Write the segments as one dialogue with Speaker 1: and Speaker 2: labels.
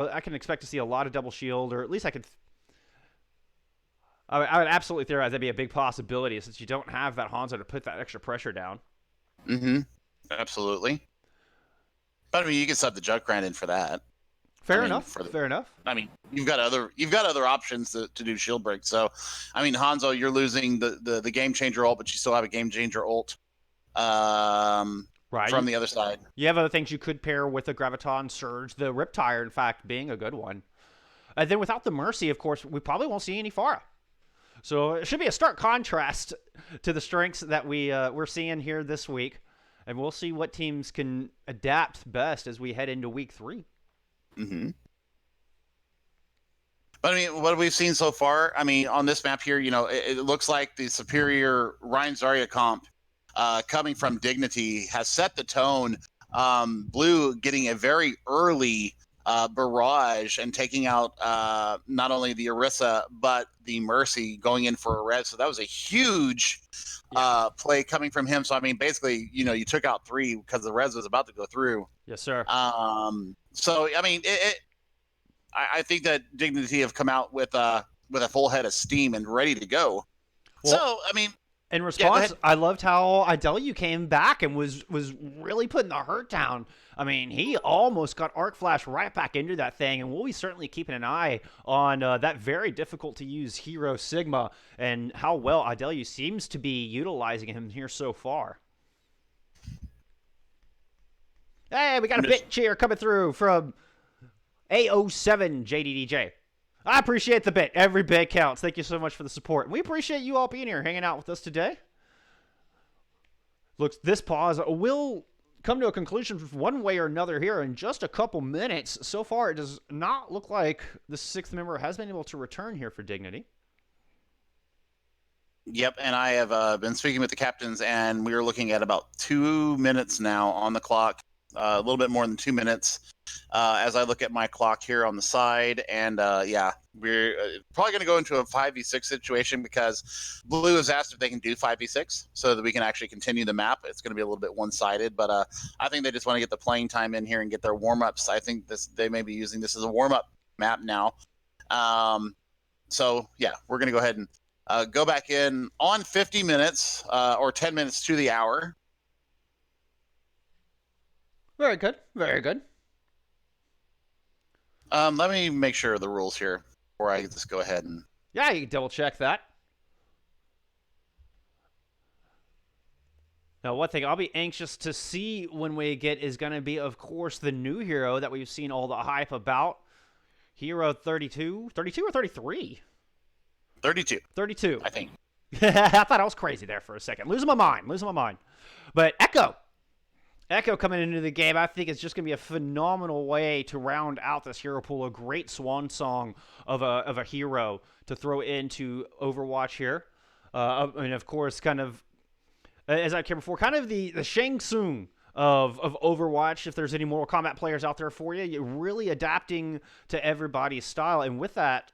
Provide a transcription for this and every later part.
Speaker 1: I can expect to see a lot of double shield, or at least I could. I would absolutely theorize that'd be a big possibility since you don't have that Hanzo to put that extra pressure down.
Speaker 2: Mm-hmm. Absolutely. But I mean, you can sub the Junkrat in for that.
Speaker 1: Fair enough. Fair enough.
Speaker 2: I mean, you've got other options to do shield break. So, I mean, Hanzo, you're losing the game changer ult, but you still have a game changer ult.
Speaker 1: Right.
Speaker 2: From the other side.
Speaker 1: You have other things you could pair with the Graviton Surge, the Riptire, in fact, being a good one. And then without the Mercy, of course, we probably won't see any Pharah. So it should be a stark contrast to the strengths that we're seeing here this week. And we'll see what teams can adapt best as we head into week 3.
Speaker 2: Mm-hmm. But I mean, what we've seen so far, I mean, on this map here, you know, it looks like the superior Ryan Zarya comp coming from Dignity has set the tone. Blue getting a very early barrage and taking out not only the Orisa, but the Mercy going in for a res. So that was a huge play coming from him. So, I mean, basically, you know, you took out 3 because the res was about to go through.
Speaker 1: Yes, sir.
Speaker 2: So, I mean, I think that Dignity have come out with a full head of steam and ready to go. Well, so, I mean,
Speaker 1: in response, I loved how Idelu came back and was really putting the hurt down. I mean, he almost got Arc Flash right back into that thing, and we'll be certainly keeping an eye on that very difficult-to-use hero Sigma and how well Idelu seems to be utilizing him here so far. Hey, we got a bit cheer coming through from A07 JDDJ. I appreciate the bit. Every bit counts. Thank you so much for the support. And we appreciate you all being here, hanging out with us today. Looks, this pause will come to a conclusion one way or another here in just a couple minutes. So far, it does not look like the 6th member has been able to return here for Dignity.
Speaker 2: Yep, and I have been speaking with the captains, and we are looking at about 2 minutes now on the clock. A little bit more than 2 minutes as I look at my clock here on the side. And yeah, we're probably going to go into a 5v6 situation because Blue has asked if they can do 5v6 so that we can actually continue the map. It's going to be a little bit one-sided, but I think they just want to get the playing time in here and get their warm-ups. I think they may be using this as a warm-up map now. So yeah, we're going to go ahead and go back in on 50 minutes or 10 minutes to the hour.
Speaker 1: Very good. Very good.
Speaker 2: Let me make sure of the rules here before I just go ahead and...
Speaker 1: Yeah, you can double check that. Now, one thing I'll be anxious to see when we get is going to be, of course, the new hero that we've seen all the hype about. Hero 32? 32 or 33?
Speaker 2: 32.
Speaker 1: 32.
Speaker 2: I think.
Speaker 1: I thought I was crazy there for a second. Losing my mind. But Echo coming into the game, I think it's just going to be a phenomenal way to round out this hero pool. A great swan song of a hero to throw into Overwatch here. And of course, kind of, as I came before, kind of the Shang Tsung of Overwatch. If there's any Mortal Kombat players out there for you, you're really adapting to everybody's style. And with that,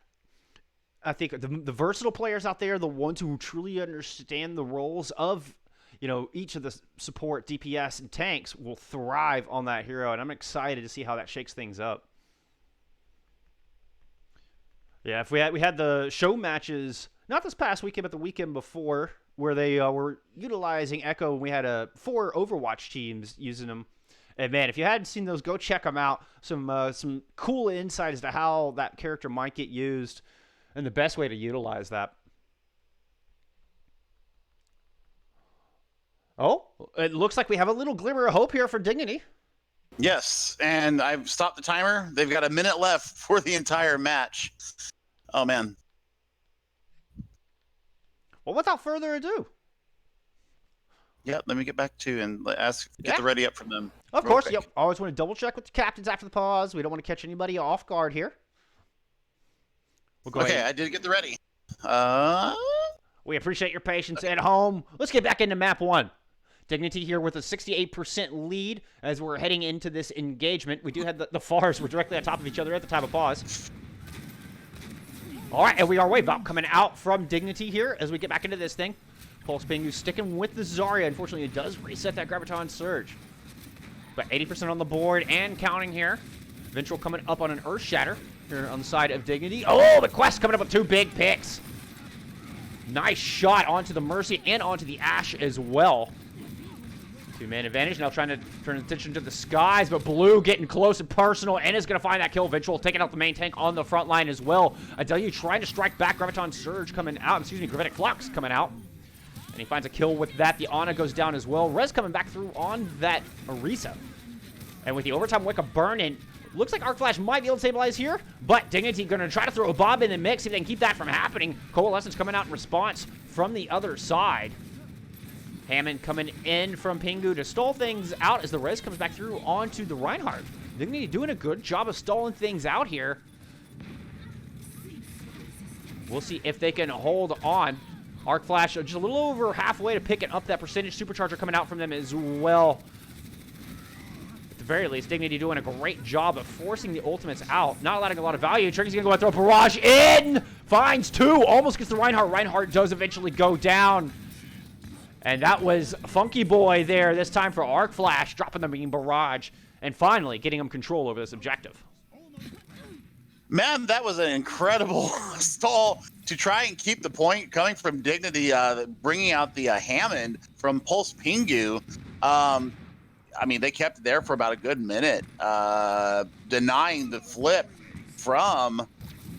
Speaker 1: I think the versatile players out there, the ones who truly understand the roles of, you know, each of the support, DPS, and tanks will thrive on that hero, and I'm excited to see how that shakes things up. Yeah, if we had the show matches, not this past weekend, but the weekend before, where they were utilizing Echo, and we had 4 Overwatch teams using them. And man, if you hadn't seen those, go check them out. Some cool insight as to how that character might get used and the best way to utilize that. Oh, it looks like we have a little glimmer of hope here for Dignity.
Speaker 2: Yes, and I've stopped the timer. They've got a minute left for the entire match. Oh, man.
Speaker 1: Well, without further ado.
Speaker 2: Yeah, let me get back to and get the ready up from them.
Speaker 1: Of course, yep. Always want to double check with the captains after the pause. We don't want to catch anybody off guard here.
Speaker 2: We'll go ahead. I did get the ready.
Speaker 1: We appreciate your patience at home. Let's get back into map 1. Dignity here with a 68% lead as we're heading into this engagement. We do have the FARs were directly on top of each other at the time of pause. All right, and we are wave up coming out from Dignity here as we get back into this thing. Pulse Pingu sticking with the Zarya. Unfortunately, it does reset that Graviton Surge. But 80% on the board and counting here. Ventral coming up on an Earth Shatter here on the side of Dignity. Oh, the Quest coming up with 2 big picks. Nice shot onto the Mercy and onto the Ashe as well. 2-man advantage. Now trying to turn attention to the skies, but Blue getting close and personal and is going to find that kill. Ventral taking out the main tank on the front line as well. Adelia trying to strike back. Graviton Surge coming out. Excuse me, Gravitic Flux coming out. And he finds a kill with that. The Ana goes down as well. Rez coming back through on that Orisa. And with the overtime Wicca burning, looks like Arc Flash might be able to stabilize here, but Dignity going to try to throw a bomb in the mix, see if they can keep that from happening. Coalescence coming out in response from the other side. Hammond coming in from Pingu to stall things out as the Rez comes back through onto the Reinhardt. Dignity doing a good job of stalling things out here. We'll see if they can hold on. Arc Flash just a little over halfway to picking up that percentage. Supercharger coming out from them as well. At the very least, Dignity doing a great job of forcing the ultimates out. Not allowing a lot of value. Trigger's going to go and throw a barrage in. Finds 2. Almost gets the Reinhardt. Reinhardt does eventually go down. And that was Funky Boy there this time for Arc Flash, dropping the main barrage and finally getting him control over this objective.
Speaker 2: Man, that was an incredible stall to try and keep the point coming from Dignity, bringing out the Hammond from Pulse Pingu. I mean, they kept it there for about a good minute, denying the flip from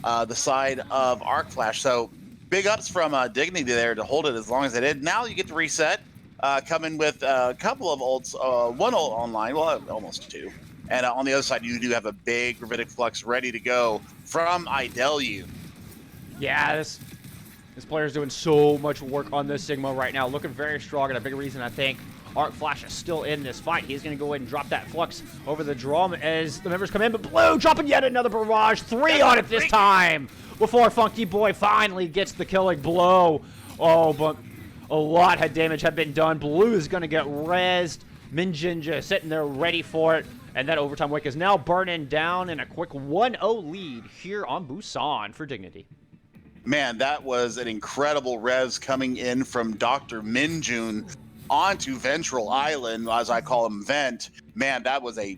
Speaker 2: the side of Arc Flash. So big ups from Dignity there to hold it as long as they did. Now you get to reset, coming with a couple of ults, one ult online, well, almost 2. And on the other side, you do have a big Gravitic Flux ready to go from Idelu.
Speaker 1: Yeah, this player's doing so much work on this Sigma right now. Looking very strong, and a big reason I think Arc Flash is still in this fight. He's going to go ahead and drop that Flux over the drum as the members come in. But Blue dropping yet another barrage. 3 on it this time before Funky Boy finally gets the killing blow. Oh, but a lot of damage had been done. Blue is going to get rezzed. Minjin just sitting there ready for it. And that overtime wick is now burning down in a quick 1-0 lead here on Busan for Dignity.
Speaker 2: Man, that was an incredible res coming in from Dr. Minjun onto Ventral Island, as I call him, Vent. Man, that was a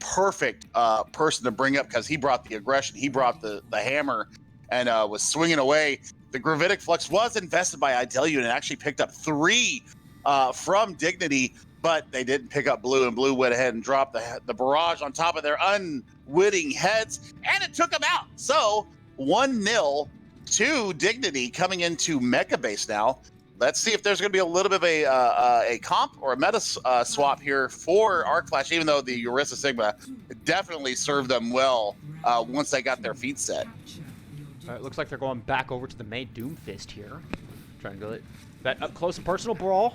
Speaker 2: perfect person to bring up because he brought the aggression, he brought the hammer, and was swinging away. The Gravitic Flux was invested by Idelu and it actually picked up 3 from Dignity, but they didn't pick up Blue, and Blue went ahead and dropped the barrage on top of their unwitting heads, and it took them out. So 1-0 to Dignity coming into Mecha Base now. Let's see if there's going to be a little bit of a comp or a meta swap here for Arc Flash, even though the Orisa Sigma definitely served them well once they got their feet set.
Speaker 1: It looks like they're going back over to the main Doomfist here. Trying to get that up close and personal brawl.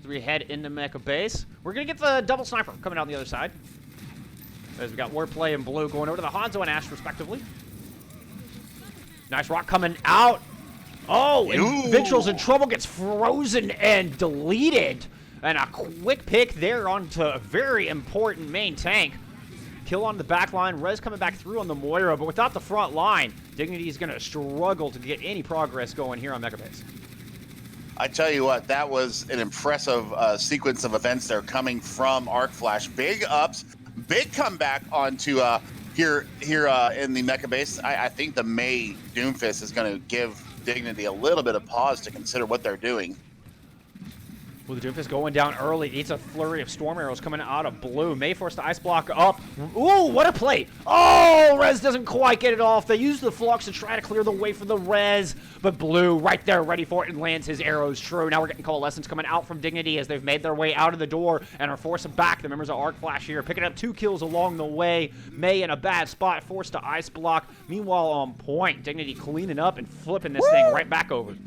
Speaker 1: 3 head into Mecha Base. We're going to get the double sniper coming out on the other side. As we got Wordplay and Blue going over to the Hanzo and Ashe, respectively. Nice rock coming out. Oh, and Ventral's in trouble, gets frozen and deleted. And a quick pick there onto a very important main tank. Kill on the back line. Rez coming back through on the Moira, but without the front line, Dignity is going to struggle to get any progress going here on Mecha Base.
Speaker 2: I tell you what, that was an impressive sequence of events there coming from Arc Flash. Big ups, big comeback onto here in the Mecha Base. I think the May Doomfist is going to give Dignity a little bit of pause to consider what they're doing.
Speaker 1: Well, the Doomfist going down early. Needs a flurry of Storm Arrows coming out of Blue. May forced the Ice Block up. Ooh, what a play. Oh, Rez doesn't quite get it off. They use the Flux to try to clear the way for the Rez. But Blue right there ready for it and lands his arrows true. Now we're getting Coalescence coming out from Dignity as they've made their way out of the door and are forcing back the members of Arc Flash here. Picking up 2 kills along the way. May in a bad spot, forced to Ice Block. Meanwhile, on point, Dignity cleaning up and flipping this thing right back over.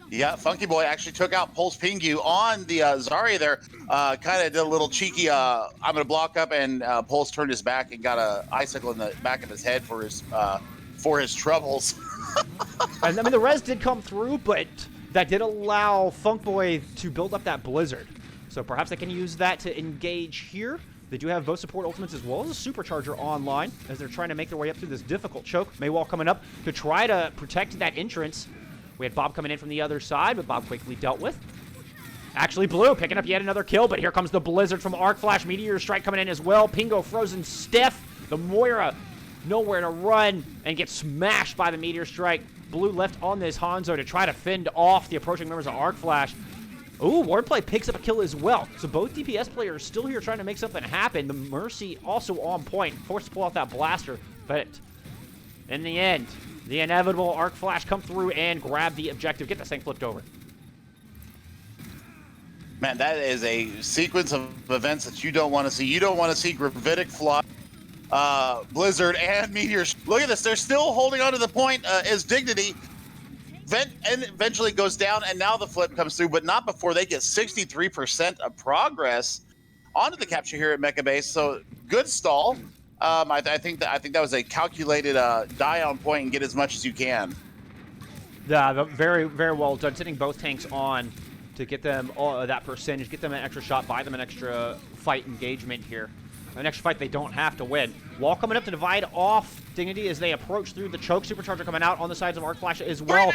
Speaker 2: Yeah, Funky Boy actually took out Pulse Pingu on the Zarya there. Kind of did a little cheeky, I'm going to block up, and Pulse turned his back and got a icicle in the back of his head for his troubles.
Speaker 1: And I mean, the res did come through, but that did allow Funk Boy to build up that Blizzard. So perhaps they can use that to engage here. They do have both support ultimates as well as a supercharger online as they're trying to make their way up through this difficult choke. Maywall coming up to try to protect that entrance. We had Bob coming in from the other side, but Bob quickly dealt with. Actually, Blue picking up yet another kill, but here comes the Blizzard from Arc Flash. Meteor Strike coming in as well. Pingo frozen stiff. The Moira nowhere to run and gets smashed by the Meteor Strike. Blue left on this Hanzo to try to fend off the approaching members of Arc Flash. Ooh, Wordplay picks up a kill as well. So both DPS players still here trying to make something happen. The Mercy also on point, forced to pull out that blaster. But in the end, the inevitable Arc Flash come through and grab the objective. Get this thing flipped over.
Speaker 2: Man, that is a sequence of events that you don't want to see. You don't want to see Gravitic fly, Blizzard, and Meteor. Look at this. They're still holding on to the point as Dignity. Vent and eventually goes down, and now the flip comes through, but not before they get 63% of progress onto the capture here at Mecha Base. So good stall. I think that was a calculated die on point and get as much as you can.
Speaker 1: Yeah, very, very well done. Sitting both tanks on to get them that percentage, get them an extra shot, buy them an extra fight engagement here. An extra fight they don't have to win. Wall coming up to divide off Dignity as they approach through the choke. Supercharger coming out on the sides of Arc Flash as well.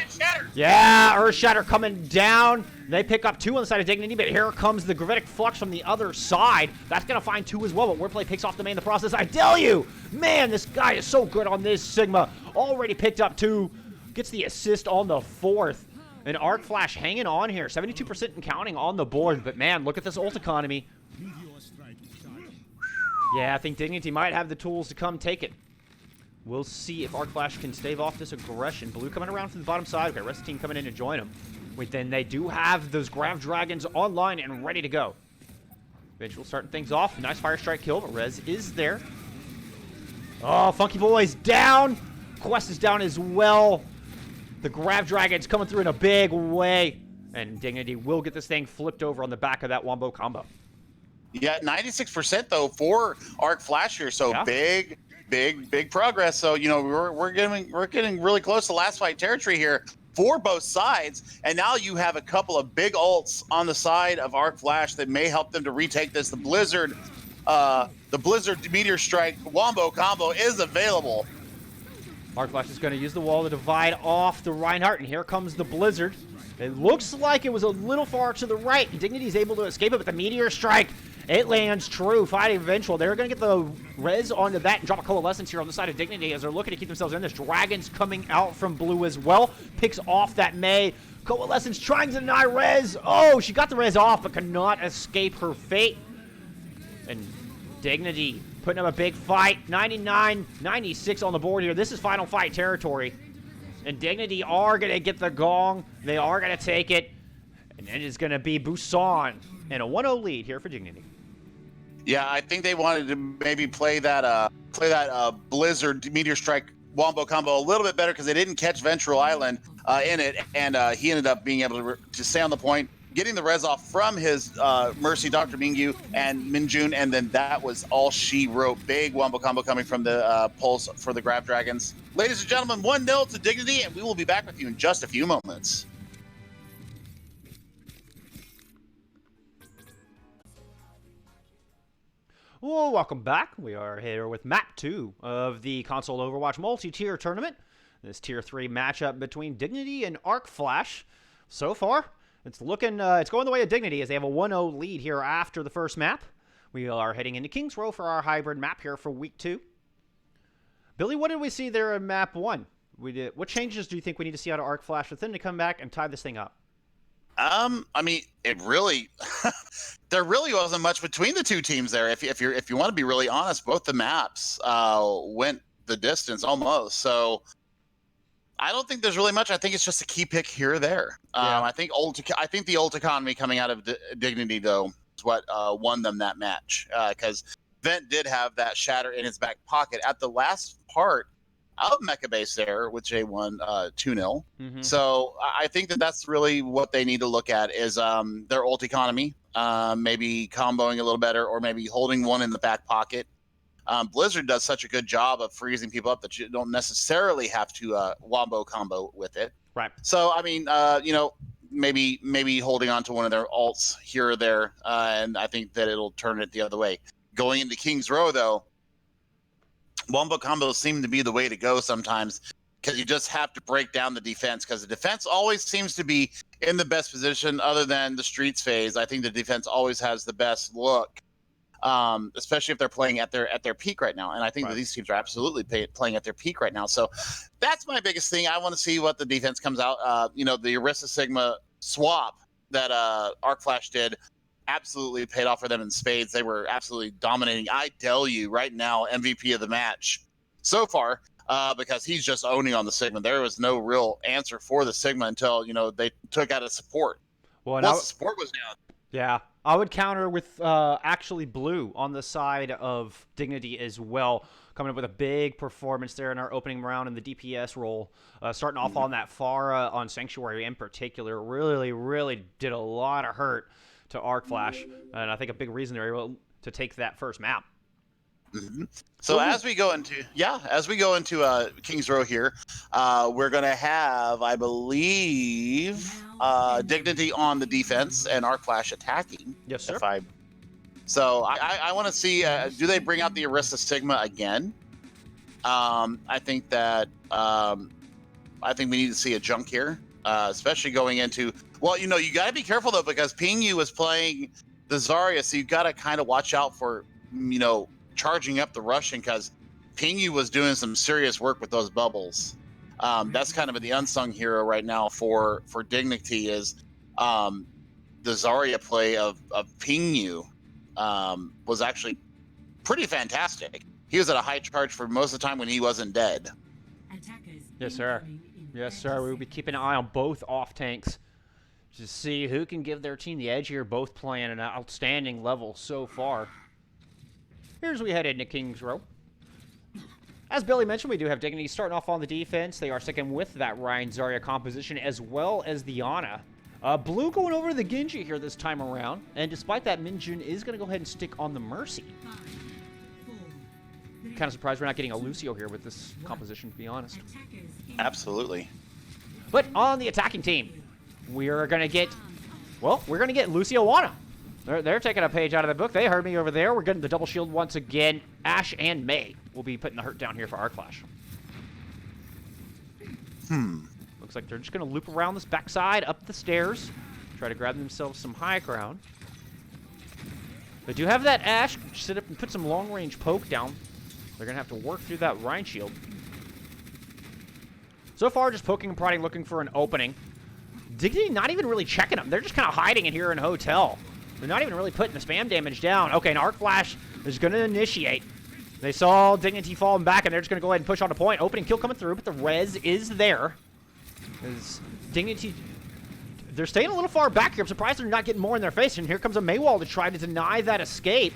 Speaker 1: Yeah, Earth Shatter coming down. They pick up 2 on the side of Dignity, but here comes the Gravitic Flux from the other side. That's going to find 2 as well, but Wordplay picks off the main in the process. I tell you, man, this guy is so good on this Sigma. Already picked up 2. Gets the assist on the 4th. And Arc Flash hanging on here. 72% and counting on the board. But man, look at this ult economy. Yeah, I think Dignity might have the tools to come take it. We'll see if Arc Flash can stave off this aggression. Blue coming around from the bottom side. Okay, rest of the team coming in to join him. Wait, then they do have those Grav Dragons online and ready to go. Vengeful starting things off. Nice Fire Strike kill, but Rez is there. Oh, Funky Boy's down. Quest is down as well. The Grav Dragon's coming through in a big way. And Dignity will get this thing flipped over on the back of that Wombo combo.
Speaker 2: Yeah, 96% though for Arc Flash here. So yeah. Big progress. So you know we're getting really close to last fight territory here for both sides. And now you have a couple of big ults on the side of Arc Flash that may help them to retake this. The Blizzard Meteor Strike Wombo combo is available.
Speaker 1: Arc Flash is going to use the wall to divide off the Reinhardt, and here comes the Blizzard. It looks like it was a little far to the right. Dignity's able to escape it, but the Meteor Strike, it lands true. Fighting Vengeful. They're going to get the res onto that and drop a Coalescence here on the side of Dignity as they're looking to keep themselves in this. Dragon's coming out from Blue as well. Picks off that Mei. Coalescence trying to deny res. Oh, she got the res off, but cannot escape her fate. And Dignity putting up a big fight. 99-96 on the board here. This is final fight territory. And Dignity are going to get the gong. They are going to take it. And it is going to be Busan. And a 1-0 lead here for Dignity.
Speaker 2: Yeah, I think they wanted to maybe play that Blizzard Meteor Strike Wombo combo a little bit better because they didn't catch Ventral Island in it. And he ended up being able to stay on the point, getting the res off from his Mercy, Dr. Mingyu, and Minjun, and then that was all she wrote. Big Wombo combo coming from the Pulse for the Grav Dragons. Ladies and gentlemen, 1-0 to Dignity, and we will be back with you in just a few moments.
Speaker 1: Well, welcome back. We are here with Map 2 of the Console Overwatch multi-tier tournament. This Tier 3 matchup between Dignity and Arc Flash. So far, it's going the way of Dignity as they have a 1-0 lead here after the first map. We are heading into King's Row for our hybrid map here for week 2. Billy, what did we see there in map 1? What changes do you think we need to see out of Arc Flash with them to come back and tie this thing up?
Speaker 2: I mean, it really, there really wasn't much between the two teams there. If you want to be really honest, both the maps went the distance almost. So I don't think there's really much. I think it's just a key pick here or there.
Speaker 1: Yeah.
Speaker 2: I think the ult economy coming out of Dignity though is what won them that match because Vent did have that shatter in his back pocket at the last part of Mecha Base there with J1 2-0. Mm-hmm. So I think that's really what they need to look at is their ult economy, maybe comboing a little better or maybe holding one in the back pocket. Blizzard does such a good job of freezing people up that you don't necessarily have to wombo combo with it.
Speaker 1: Right.
Speaker 2: So, I mean, maybe holding on to one of their ults here or there, and I think that it'll turn it the other way. Going into King's Row, though, wombo combos seem to be the way to go sometimes because you just have to break down the defense because the defense always seems to be in the best position other than the streets phase. I think the defense always has the best look, especially if they're playing at their peak right now. And I think that these teams are absolutely playing at their peak right now. So that's my biggest thing. I want to see what the defense comes out. The Arista Sigma swap that Arc Flash did absolutely paid off for them in spades. They were absolutely dominating. I tell you right now, MVP of the match so far. Because he's just owning on the Sigma. There was no real answer for the Sigma until, they took out a support. Once the support was down.
Speaker 1: Yeah. I would counter with actually Blue on the side of Dignity as well, coming up with a big performance there in our opening round in the DPS role. Starting off on that Pharah on Sanctuary in particular really, really did a lot of hurt to Arc Flash. And I think a big reason they were able to take that first map.
Speaker 2: Mm-hmm. So as we go into King's Row here, we're gonna have, I believe, Dignity on the defense and Arc Flash attacking.
Speaker 1: Yes, sir.
Speaker 2: So I want to see, do they bring out the Arista Sigma again? I think we need to see a junk here, especially going into. Well, you got to be careful though, because Pingu was playing the Zarya, so you got to kind of watch out for charging up the Russian, because Pingu was doing some serious work with those bubbles. That's kind of the unsung hero right now for Dignity is the Zarya play of Pingu was actually pretty fantastic. He was at a high charge for most of the time when he wasn't dead.
Speaker 1: Yes, sir. Yes, sir. We'll be keeping an eye on both off tanks to see who can give their team the edge here. Both playing an outstanding level so far. Here's we head into King's Row. As Billy mentioned, we do have Dignity starting off on the defense. They are sticking with that Ryan Zarya composition as well as the Ana. Blue going over the Genji here this time around. And despite that, Minjun is going to go ahead and stick on the Mercy. Kind of surprised we're not getting a Lucio here with this composition, to be honest.
Speaker 2: Absolutely.
Speaker 1: But on the attacking team, we're going to get Lucio Ana. They're taking a page out of the book. They heard me over there. We're getting the double shield once again. Ashe and Mei will be putting the hurt down here for Arc Flash. Looks like they're just going to loop around this backside, up the stairs, try to grab themselves some high ground. They do have that Ashe. Sit up and put some long-range poke down. They're going to have to work through that Rhine shield. So far, just poking and prodding, looking for an opening. Dignity not even really checking them. They're just kind of hiding in here in Hotel. They're not even really putting the spam damage down. Okay, and Arc Flash is going to initiate. They saw Dignity falling back, and they're just going to go ahead and push on the point. Opening kill coming through, but the res is there. As Dignity, they're staying a little far back here. I'm surprised they're not getting more in their face. And here comes a Maywall to try to deny that escape.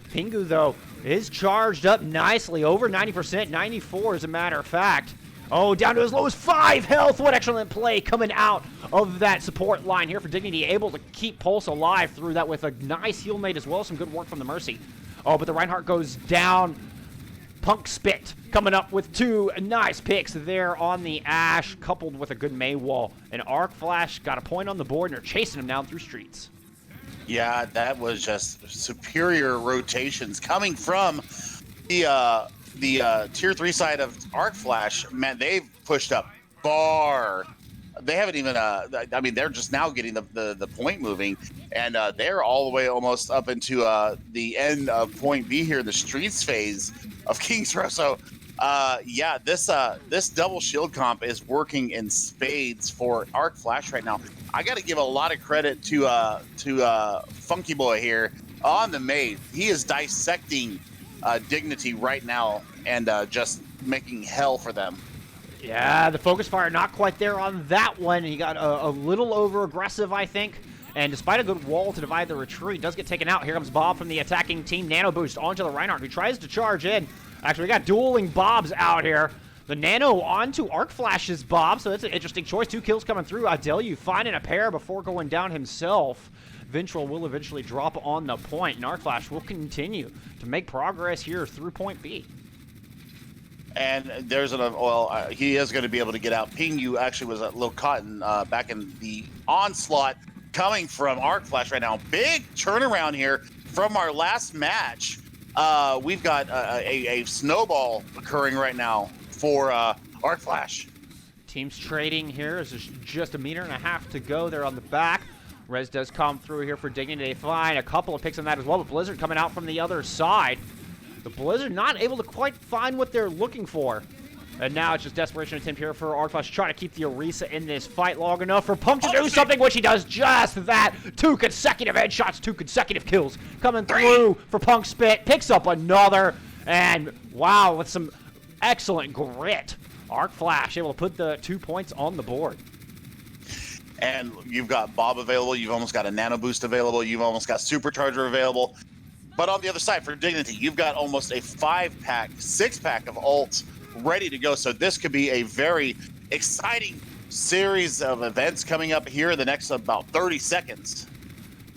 Speaker 1: Pingu, though, is charged up nicely. Over 90%, 94 as a matter of fact. Oh, down to as low as 5 health. What excellent play coming out of that support line here for Dignity. Able to keep Pulse alive through that with a nice heal mate as well. Some good work from the Mercy. Oh, but the Reinhardt goes down. Punk Spit coming up with 2 nice picks there on the Ashe, coupled with a good Maywall. And Arc Flash got a point on the board, and they're chasing him down through streets.
Speaker 2: Yeah, that was just superior rotations coming from the Tier 3 side of Arc Flash. Man, they've pushed up far. They haven't even, they're just now getting the point moving, and they're all the way almost up into the end of point B here, the streets phase of King's Row. So, this double shield comp is working in spades for Arc Flash right now. I got to give a lot of credit to Funky Boy here on the mate. He is dissecting Dignity right now and just making hell for them.
Speaker 1: Yeah, the focus fire not quite there on that one. He got a little over aggressive, I think. And despite a good wall to divide the retreat, does get taken out. Here comes Bob from the attacking team. Nano boost onto the Reinhardt, who tries to charge in. Actually, we got dueling Bobs out here. The Nano onto Arc Flash's Bob, so that's an interesting choice. 2 kills coming through. Adelu finding a pair before going down himself. Ventral will eventually drop on the point, and Arc Flash will continue to make progress here through point B.
Speaker 2: And there's he is going to be able to get out. Pingu actually was a little caught back in the onslaught coming from Arc Flash right now. Big turnaround here from our last match. We've got a snowball occurring right now for Arc Flash.
Speaker 1: Teams trading here. There's just a meter and a half to go there on the back. Rez does come through here for Dignity. They find a couple of picks on that as well, but Blizzard coming out from the other side. The Blizzard not able to quite find what they're looking for. And now it's just desperation attempt here for ArcFlash trying to keep the Orisa in this fight long enough for Punk to do something, which he does just that. 2 consecutive headshots, 2 consecutive kills coming through for Punk Spit. Picks up another, and wow, with some excellent grit. ArcFlash able to put the 2 points on the board.
Speaker 2: And you've got Bob available. You've almost got a Nano Boost available. You've almost got Supercharger available. But on the other side, for Dignity, you've got almost a 5-pack, 6-pack of ults ready to go. So this could be a very exciting series of events coming up here in the next about 30 seconds.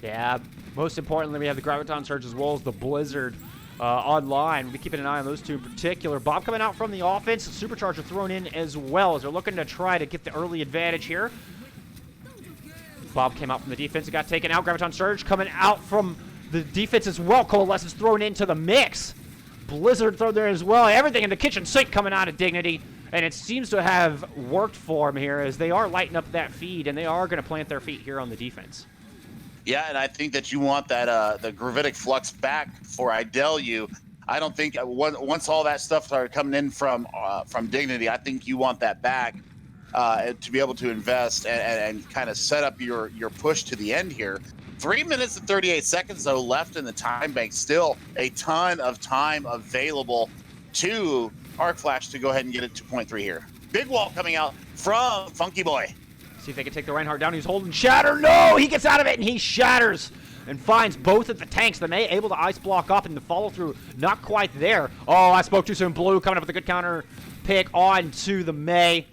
Speaker 1: Yeah, most importantly, we have the Graviton Surge as well as the Blizzard online. We'll be keeping an eye on those two in particular. Bob coming out from the offense, Supercharger thrown in as well as they're looking to try to get the early advantage here. Bob came out from the defense and got taken out. Graviton Surge coming out from the defense as well. Coalescence thrown into the mix. Blizzard thrown there as well. Everything in the kitchen sink coming out of Dignity. And it seems to have worked for them here as they are lighting up that feed and they are going to plant their feet here on the defense.
Speaker 2: Yeah, and I think that you want that the Gravitic Flux back for Idelu. I don't think once all that stuff started coming in from Dignity, I think you want that back to be able to invest and kind of set up your push to the end here. 3 minutes and 38 seconds, though, left in the time bank. Still a ton of time available to ArcFlash to go ahead and get it to 2.3 here. Big wall coming out from Funky Boy.
Speaker 1: See if they can take the Reinhardt down. He's holding Shatter. No! He gets out of it, and he shatters and finds both of the tanks. The May able to ice block up, and the follow-through not quite there. Oh, I spoke too soon. Blue coming up with a good counter pick on to the May.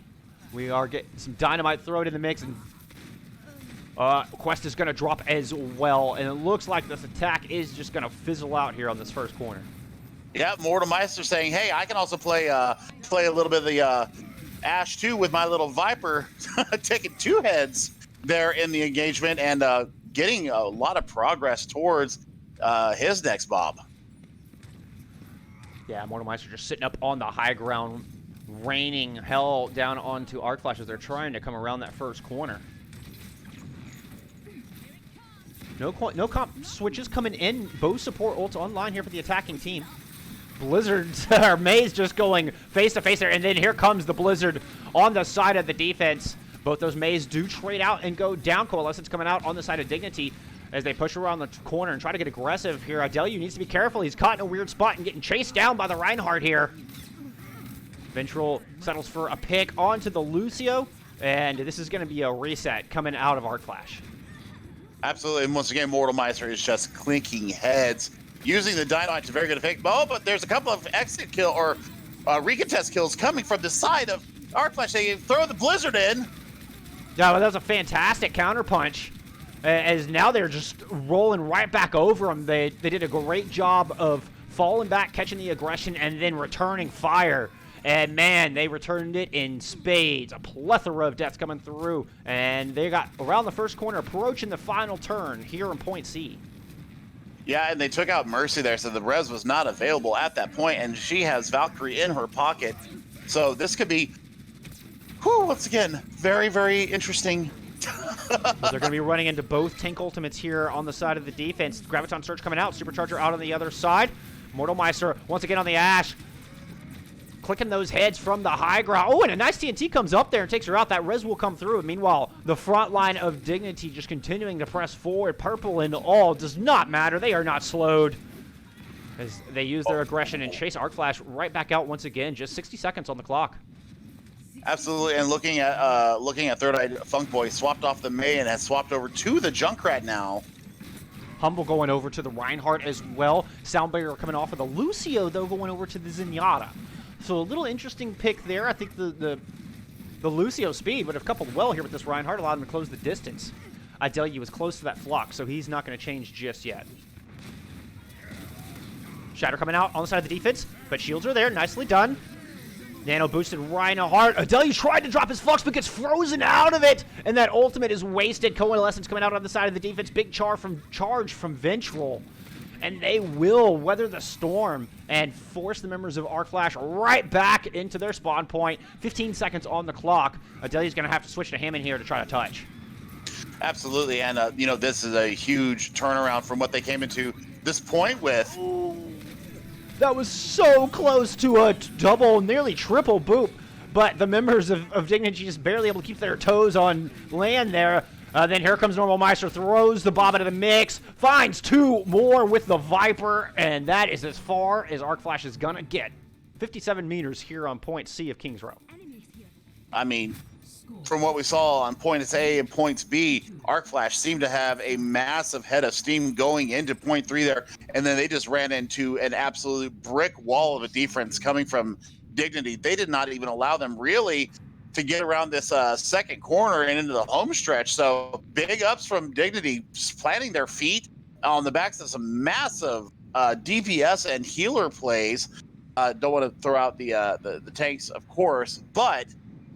Speaker 1: We are getting some dynamite thrown in the mix, and Quest is going to drop as well, and it looks like this attack is just going to fizzle out here on this first corner.
Speaker 2: Yeah, Mortal Meister saying, hey, I can also play a little bit of the Ash 2 with my little Viper, taking 2 heads there in the engagement and getting a lot of progress towards his next Bob.
Speaker 1: Yeah, Mortal Meister just sitting up on the high ground, raining hell down onto ArcFlash as they're trying to come around that first corner. No comp switches coming in. Both support ults online here for the attacking team. Blizzard's or Maze just going face to face there, and then here comes the Blizzard on the side of the defense. Both those Maze do trade out and go down. Coalescence coming out on the side of Dignity as they push around the corner and try to get aggressive here. Idelu needs to be careful. He's caught in a weird spot and getting chased down by the Reinhardt here. Ventral settles for a pick onto the Lucio, and this is going to be a reset coming out of ArcFlash.
Speaker 2: Absolutely, and once again, Mortal Meister is just clinking heads. Using the Dynamite to very good effect. Oh, but there's a couple of exit kill or recontest kills coming from the side of ArcFlash. They throw the Blizzard in.
Speaker 1: Yeah, well, that was a fantastic counterpunch. As now they're just rolling right back over them. They did a great job of falling back, catching the aggression, and then returning fire. And man, they returned it in spades. A plethora of deaths coming through. And they got around the first corner, approaching the final turn here in Point C.
Speaker 2: Yeah, and they took out Mercy there, so the res was not available at that point, and she has Valkyrie in her pocket. So this could be, once again, very, very interesting.
Speaker 1: They're going to be running into both tank ultimates here on the side of the defense. Graviton Surge coming out, Supercharger out on the other side. Mortal Meister once again on the Ash. Clicking those heads from the high ground. Oh, and a nice TNT comes up there and takes her out. That res will come through. And meanwhile, the front line of Dignity just continuing to press forward. Purple and all does not matter. They are not slowed as they use their aggression and chase ArcFlash right back out once again. Just 60 seconds on the clock.
Speaker 2: Absolutely, and looking at Third Eye Funk Boy, swapped off the May and has swapped over to the Junkrat now.
Speaker 1: Humble going over to the Reinhardt as well. Soundbarrier coming off of the Lucio, though, going over to the Zenyatta. So a little interesting pick there. I think the Lucio speed would have coupled well here with this Reinhardt, allowed him to close the distance. Idelu was close to that flock, so he's not going to change just yet. Shatter coming out on the side of the defense, but shields are there. Nicely done. Nano boosted Reinhardt. Idelu tried to drop his flux, but gets frozen out of it, and that ultimate is wasted. Coalescence coming out on the side of the defense. Big charge from Ventral. and they will weather the storm and force the members of Arc Flash right back into their spawn point. 15 seconds on the clock. Adeli's going to have to switch to Hammond here to try to touch.
Speaker 2: Absolutely, and you know, this is a huge turnaround from what they came into this point with.
Speaker 1: Ooh, that was so close to a double, nearly triple boop, but the members of Dignity just barely able to keep their toes on land there. Then here comes Normal Meister, throws the Bob into the mix, finds 2 more with the Viper, and that is as far as Arc Flash is gonna get. 57 meters here on point C of Kings Row.
Speaker 2: I mean, from what we saw on points A and points B, Arc Flash seemed to have a massive head of steam going into point 3 there, and then they just ran into an absolute brick wall of a defense coming from Dignity. They did not even allow them really to get around this second corner and into the home stretch. So big ups from Dignity, planting their feet on the backs of some massive DPS and healer plays. Don't want to throw out the tanks, of course, but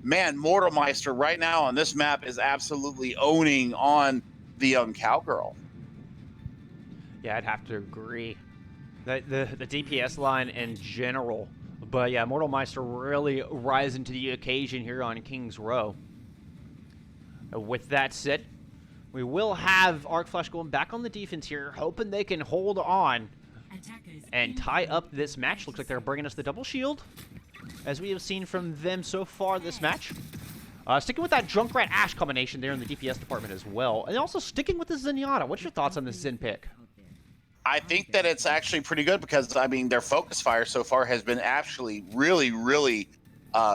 Speaker 2: man, Mortal Meister right now on this map is absolutely owning on the young cowgirl.
Speaker 1: Yeah, I'd have to agree. The DPS line in general. But yeah, Mortal Meister really rising to the occasion here on Kings Row. With that said, we will have Arc Flash going back on the defense here, hoping they can hold on and tie up this match. Looks like they're bringing us the double shield, as we have seen from them so far this match. Sticking with that Junkrat Ash combination there in the DPS department as well. And also sticking with the Zenyatta. What's your thoughts on this Zen pick?
Speaker 2: I think that it's actually pretty good because, I mean, their focus fire so far has been actually really, really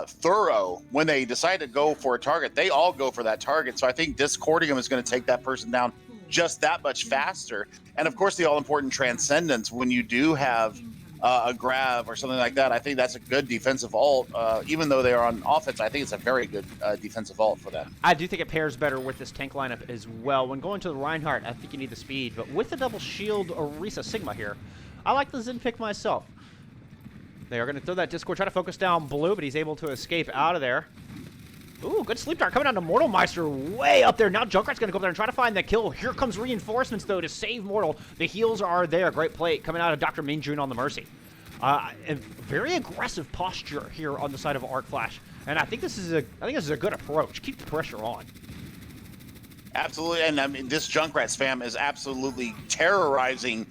Speaker 2: thorough. When they decide to go for a target, they all go for that target. So I think discording them is going to take that person down just that much faster. And, of course, the all-important Transcendence, when you do have a grab or something like that, I think that's a good defensive ult. Even though they are on offense, I think it's a very good defensive ult for them.
Speaker 1: I do think it pairs better with this tank lineup as well. When going to the Reinhardt, I think you need the speed, but with the double shield Orisa Sigma here, I like the Zen pick myself. They are going to throw that Discord, try to focus down Blue, but he's able to escape out of there. Ooh, good sleep dart coming down to Mortal Meister way up there. Now Junkrat's going to go up there and try to find the kill. Here comes reinforcements, though, to save Mortal. The heals are there. Great play coming out of Dr. Minjun on the Mercy. And very aggressive posture here on the side of Arc Flash. And I think this is a good approach. Keep the pressure on.
Speaker 2: Absolutely, and I mean, this Junkrat spam is absolutely terrorizing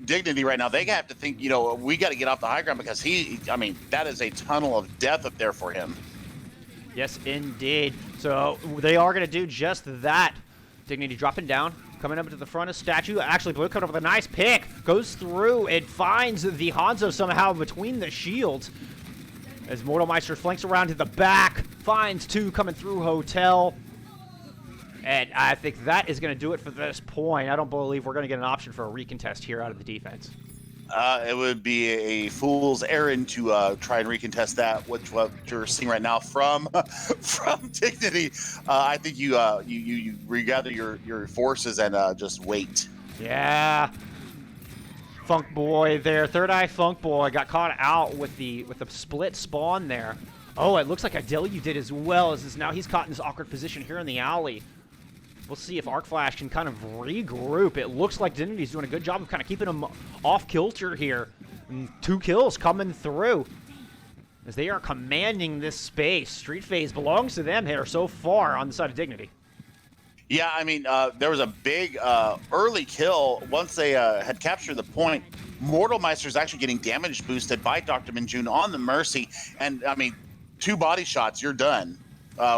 Speaker 2: Dignity right now. They have to think, you know, we got to get off the high ground because I mean, that is a tunnel of death up there for him.
Speaker 1: Yes, indeed. So they are going to do just that. Dignity dropping down, coming up to the front of Statue. Actually, Blue coming up with a nice pick. Goes through and finds the Hanzo somehow between the shields. As Mortal Meister flanks around to the back. Finds 2 coming through Hotel. And I think that is going to do it for this point. I don't believe we're going to get an option for a recontest here out of the defense.
Speaker 2: It would be a fool's errand to try and recontest that, what you're seeing right now from Dignity. I think you regather your forces and just wait.
Speaker 1: Yeah. Funk Boy there. Third Eye Funk Boy got caught out with the split spawn there. Oh, it looks like Adelu did as well, as now he's caught in this awkward position here in the alley. We'll see if Arc Flash can kind of regroup. It looks like Dignity's doing a good job of kind of keeping him off kilter here. And 2 kills coming through as they are commanding this space. Street Phase belongs to them here so far on the side of Dignity.
Speaker 2: Yeah, I mean, there was a big early kill once they had captured the point. Mortal Meister is actually getting damage boosted by Dr. Minjun on the Mercy. And, I mean, 2 body shots, you're done.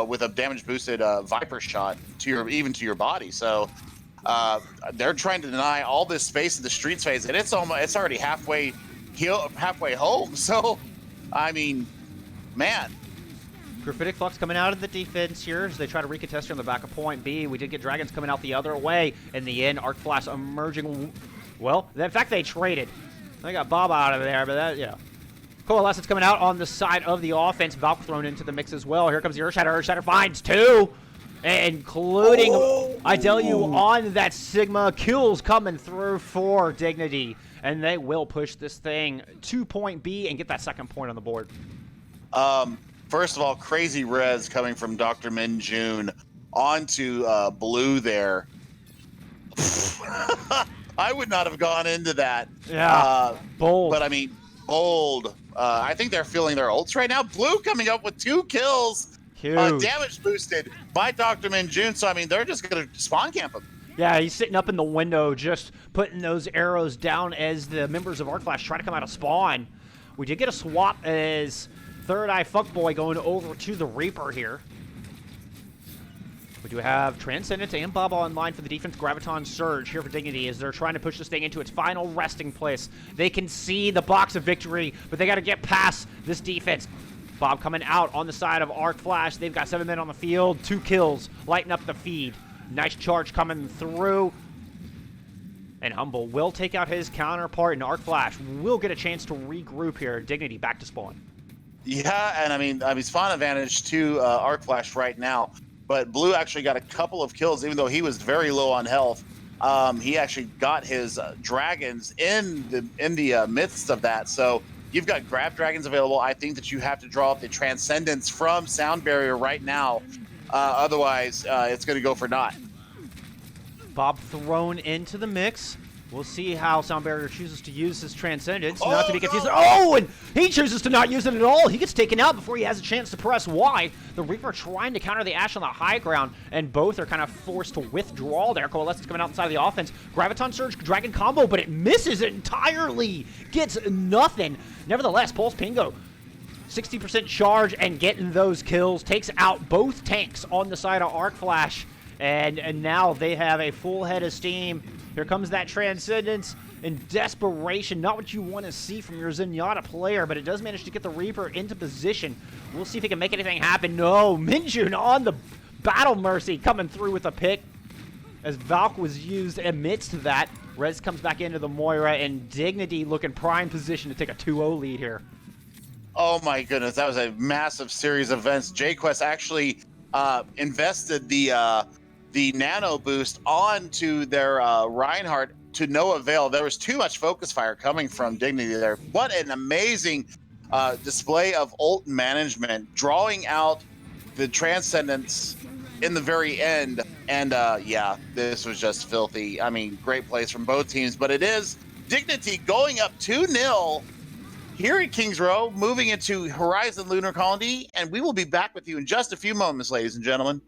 Speaker 2: With a damage boosted Viper shot even to your body. So they're trying to deny all this space in the Streets phase, and it's already halfway home. So I mean, man.
Speaker 1: Graphitic Flux coming out of the defense here as they try to recontest on the back of point B. We did get Dragons coming out the other way. In the end, Arc Flash emerging. Well, in fact, they traded. They got Bob out of there, but that, yeah. Coalescence coming out on the side of the offense. Valk thrown into the mix as well. Here comes the Earthshatter. Earthshatter finds 2, including Idelu on that Sigma. Kills coming through for Dignity. And they will push this thing to point B and get that second point on the board.
Speaker 2: First of all, crazy res coming from Dr. Minjun onto Blue there. I would not have gone into that.
Speaker 1: Yeah, bold.
Speaker 2: But I mean, bold. I think they're feeling their ults right now. Blue coming up with 2 kills.
Speaker 1: Huge.
Speaker 2: Damage boosted by Dr. Minjun. So, I mean, they're just going to spawn camp him.
Speaker 1: Yeah, he's sitting up in the window just putting those arrows down as the members of ArcFlash try to come out of spawn. We did get a swap as Third Eye Fuckboy going over to the Reaper here. We do have Transcendence and Baba online for the defense. Graviton Surge here for Dignity as they're trying to push this thing into its final resting place. They can see the box of victory, but they got to get past this defense. Bob coming out on the side of ArcFlash. They've got 7 men on the field, 2 kills, lighting up the feed. Nice charge coming through. And Humble will take out his counterpart, and ArcFlash will get a chance to regroup here. Dignity back to spawn.
Speaker 2: Yeah, and I mean spawn advantage to ArcFlash right now. But Blue actually got a couple of kills, even though he was very low on health. He actually got his dragons in the midst of that. So you've got grab dragons available. I think that you have to draw up the Transcendence from Sound Barrier right now. Otherwise, it's going to go for naught.
Speaker 1: Bob thrown into the mix. We'll see how Sound Barrier chooses to use his Transcendence. Not to be confused.
Speaker 2: No.
Speaker 1: Oh, and he chooses to not use it at all. He gets taken out before he has a chance to press Y. The Reaper trying to counter the Ashe on the high ground, and both are kind of forced to withdraw there. Coalescence coming out inside of the offense. Graviton Surge, Dragon combo, but it misses entirely. Gets nothing. Nevertheless, Pulse Pingo, 60% charge and getting those kills. Takes out both tanks on the side of ArcFlash. And now they have a full head of steam. Here comes that Transcendence in desperation. Not what you want to see from your Zenyatta player, but it does manage to get the Reaper into position. We'll see if he can make anything happen. No, Minjun on the Battle Mercy coming through with a pick as Valk was used amidst that. Rez comes back into the Moira, and Dignity looking prime position to take a 2-0 lead here.
Speaker 2: Oh my goodness, that was a massive series of events. JQuest actually invested the nano boost onto their Reinhardt to no avail. There was too much focus fire coming from Dignity there. What an amazing display of ult management, drawing out the Transcendence in the very end. And yeah, this was just filthy. I mean, great plays from both teams, but it is Dignity going up 2-0 here at Kings Row, moving into Horizon Lunar Colony, and we will be back with you in just a few moments, ladies and gentlemen.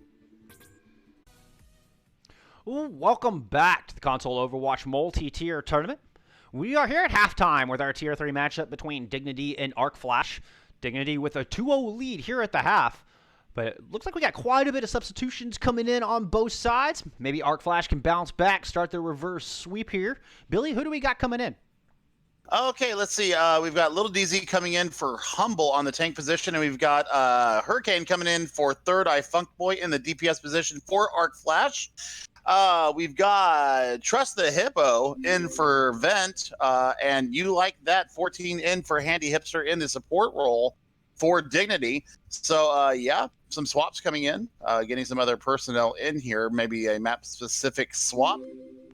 Speaker 1: Welcome back to the Console Overwatch Multi-Tier Tournament. We are here at halftime with our Tier 3 matchup between Dignity and ArcFlash. Dignity with a 2-0 lead here at the half. But it looks like we got quite a bit of substitutions coming in on both sides. Maybe ArcFlash can bounce back, start the reverse sweep here. Billy, who do we got coming in?
Speaker 2: Okay, let's see. We've got Little DZ coming in for Humble on the tank position, and we've got Hurricane coming in for Third Eye Funkboy in the DPS position for ArcFlash. We've got Trust the Hippo in for Vent, and You Like That 14 in for Handy Hipster in the support role for Dignity. So, yeah, some swaps coming in, getting some other personnel in here, maybe a map-specific swap.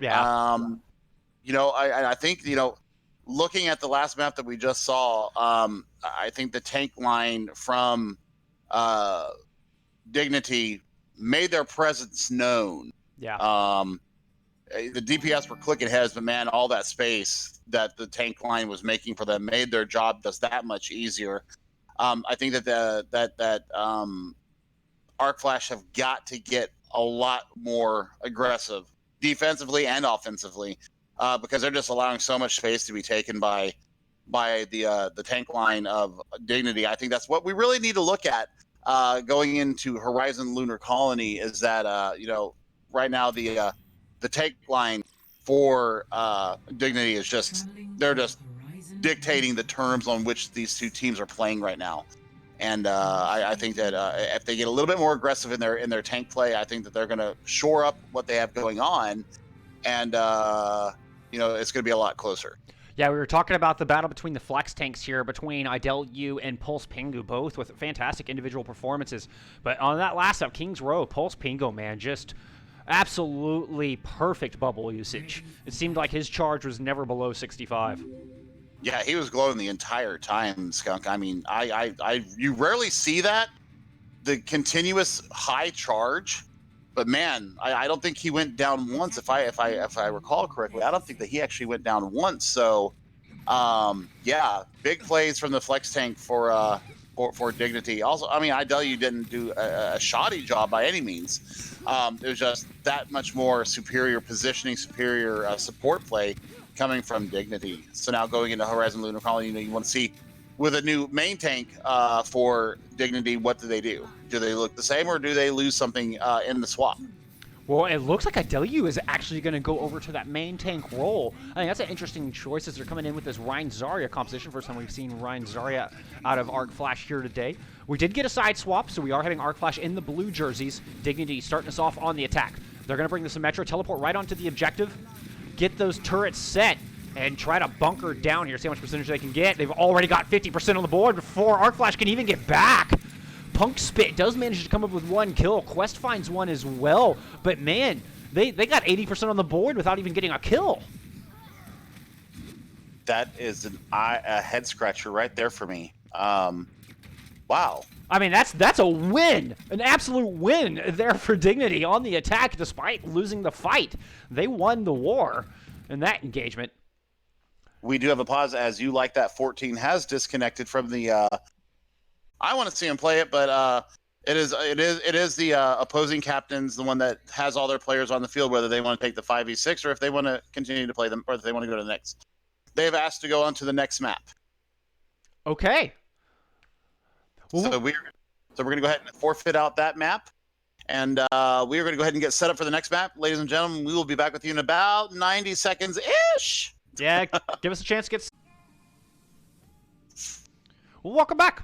Speaker 1: Yeah.
Speaker 2: You know, I think, you know, looking at the last map that we just saw, I think the tank line from Dignity made their presence known.
Speaker 1: Yeah.
Speaker 2: The DPS were clicking heads, but man, all that space that the tank line was making for them made their job just that much easier. I think that ArcFlash have got to get a lot more aggressive defensively and offensively, because they're just allowing so much space to be taken by the tank line of Dignity. I think that's what we really need to look at going into Horizon Lunar Colony. Is that you know, right now the tank line for Dignity is just, they're just dictating the terms on which these two teams are playing right now. And I think that if they get a little bit more aggressive in their tank play, I think that they're going to shore up what they have going on, and you know, it's going to be a lot closer.
Speaker 1: Yeah, we were talking about the battle between the flex tanks here, between Idel and Pulse Pingu, both with fantastic individual performances. But on that last up, Kings Row, Pulse Pingu, man, just absolutely perfect bubble usage. It seemed like his charge was never below 65.
Speaker 2: Yeah, he was glowing the entire time, Skunk. I mean, you rarely see that, the continuous high charge But man, I don't think he went down once. If I recall correctly, I don't think that he actually went down once. So, yeah, big plays from the flex tank for Dignity. Also, I mean, IW didn't do a shoddy job by any means. It was just that much more superior positioning, superior support play coming from Dignity. So now going into Horizon Lunar Colony, you want to see with a new main tank for Dignity, what do they do? Do they look the same, or do they lose something in the swap?
Speaker 1: Well, it looks like IW is actually going to go over to that main tank role. I think that's an interesting choice as they're coming in with this Ryan Zarya composition. First time we've seen Ryan Zarya out of Arc Flash here today. We did get a side swap, so we are having Arc Flash in the blue jerseys. Dignity starting us off on the attack. They're going to bring the Symmetra, teleport right onto the objective, get those turrets set, and try to bunker down here, see how much percentage they can get. They've already got 50% on the board before Arc Flash can even get back. Punk Spit does manage to come up with one kill. Quest finds one as well. But man, they got 80% on the board without even getting a kill.
Speaker 2: That is a head scratcher right there for me. Wow.
Speaker 1: I mean, that's a win, an absolute win there for Dignity on the attack despite losing the fight. They won the war in that engagement.
Speaker 2: We do have a pause as you like that 14 has disconnected from the I want to see him play it, but it is the opposing captains, the one that has all their players on the field, whether they want to take the 5v6 or if they want to continue to play them, or if they want to go to the next. They've asked to go on to the next map.
Speaker 1: Okay.
Speaker 2: So we're going to go ahead and forfeit out that map, and we are going to go ahead and get set up for the next map. Ladies and gentlemen, we will be back with you in about 90 seconds-ish.
Speaker 1: Yeah, give us a chance to get... Welcome back.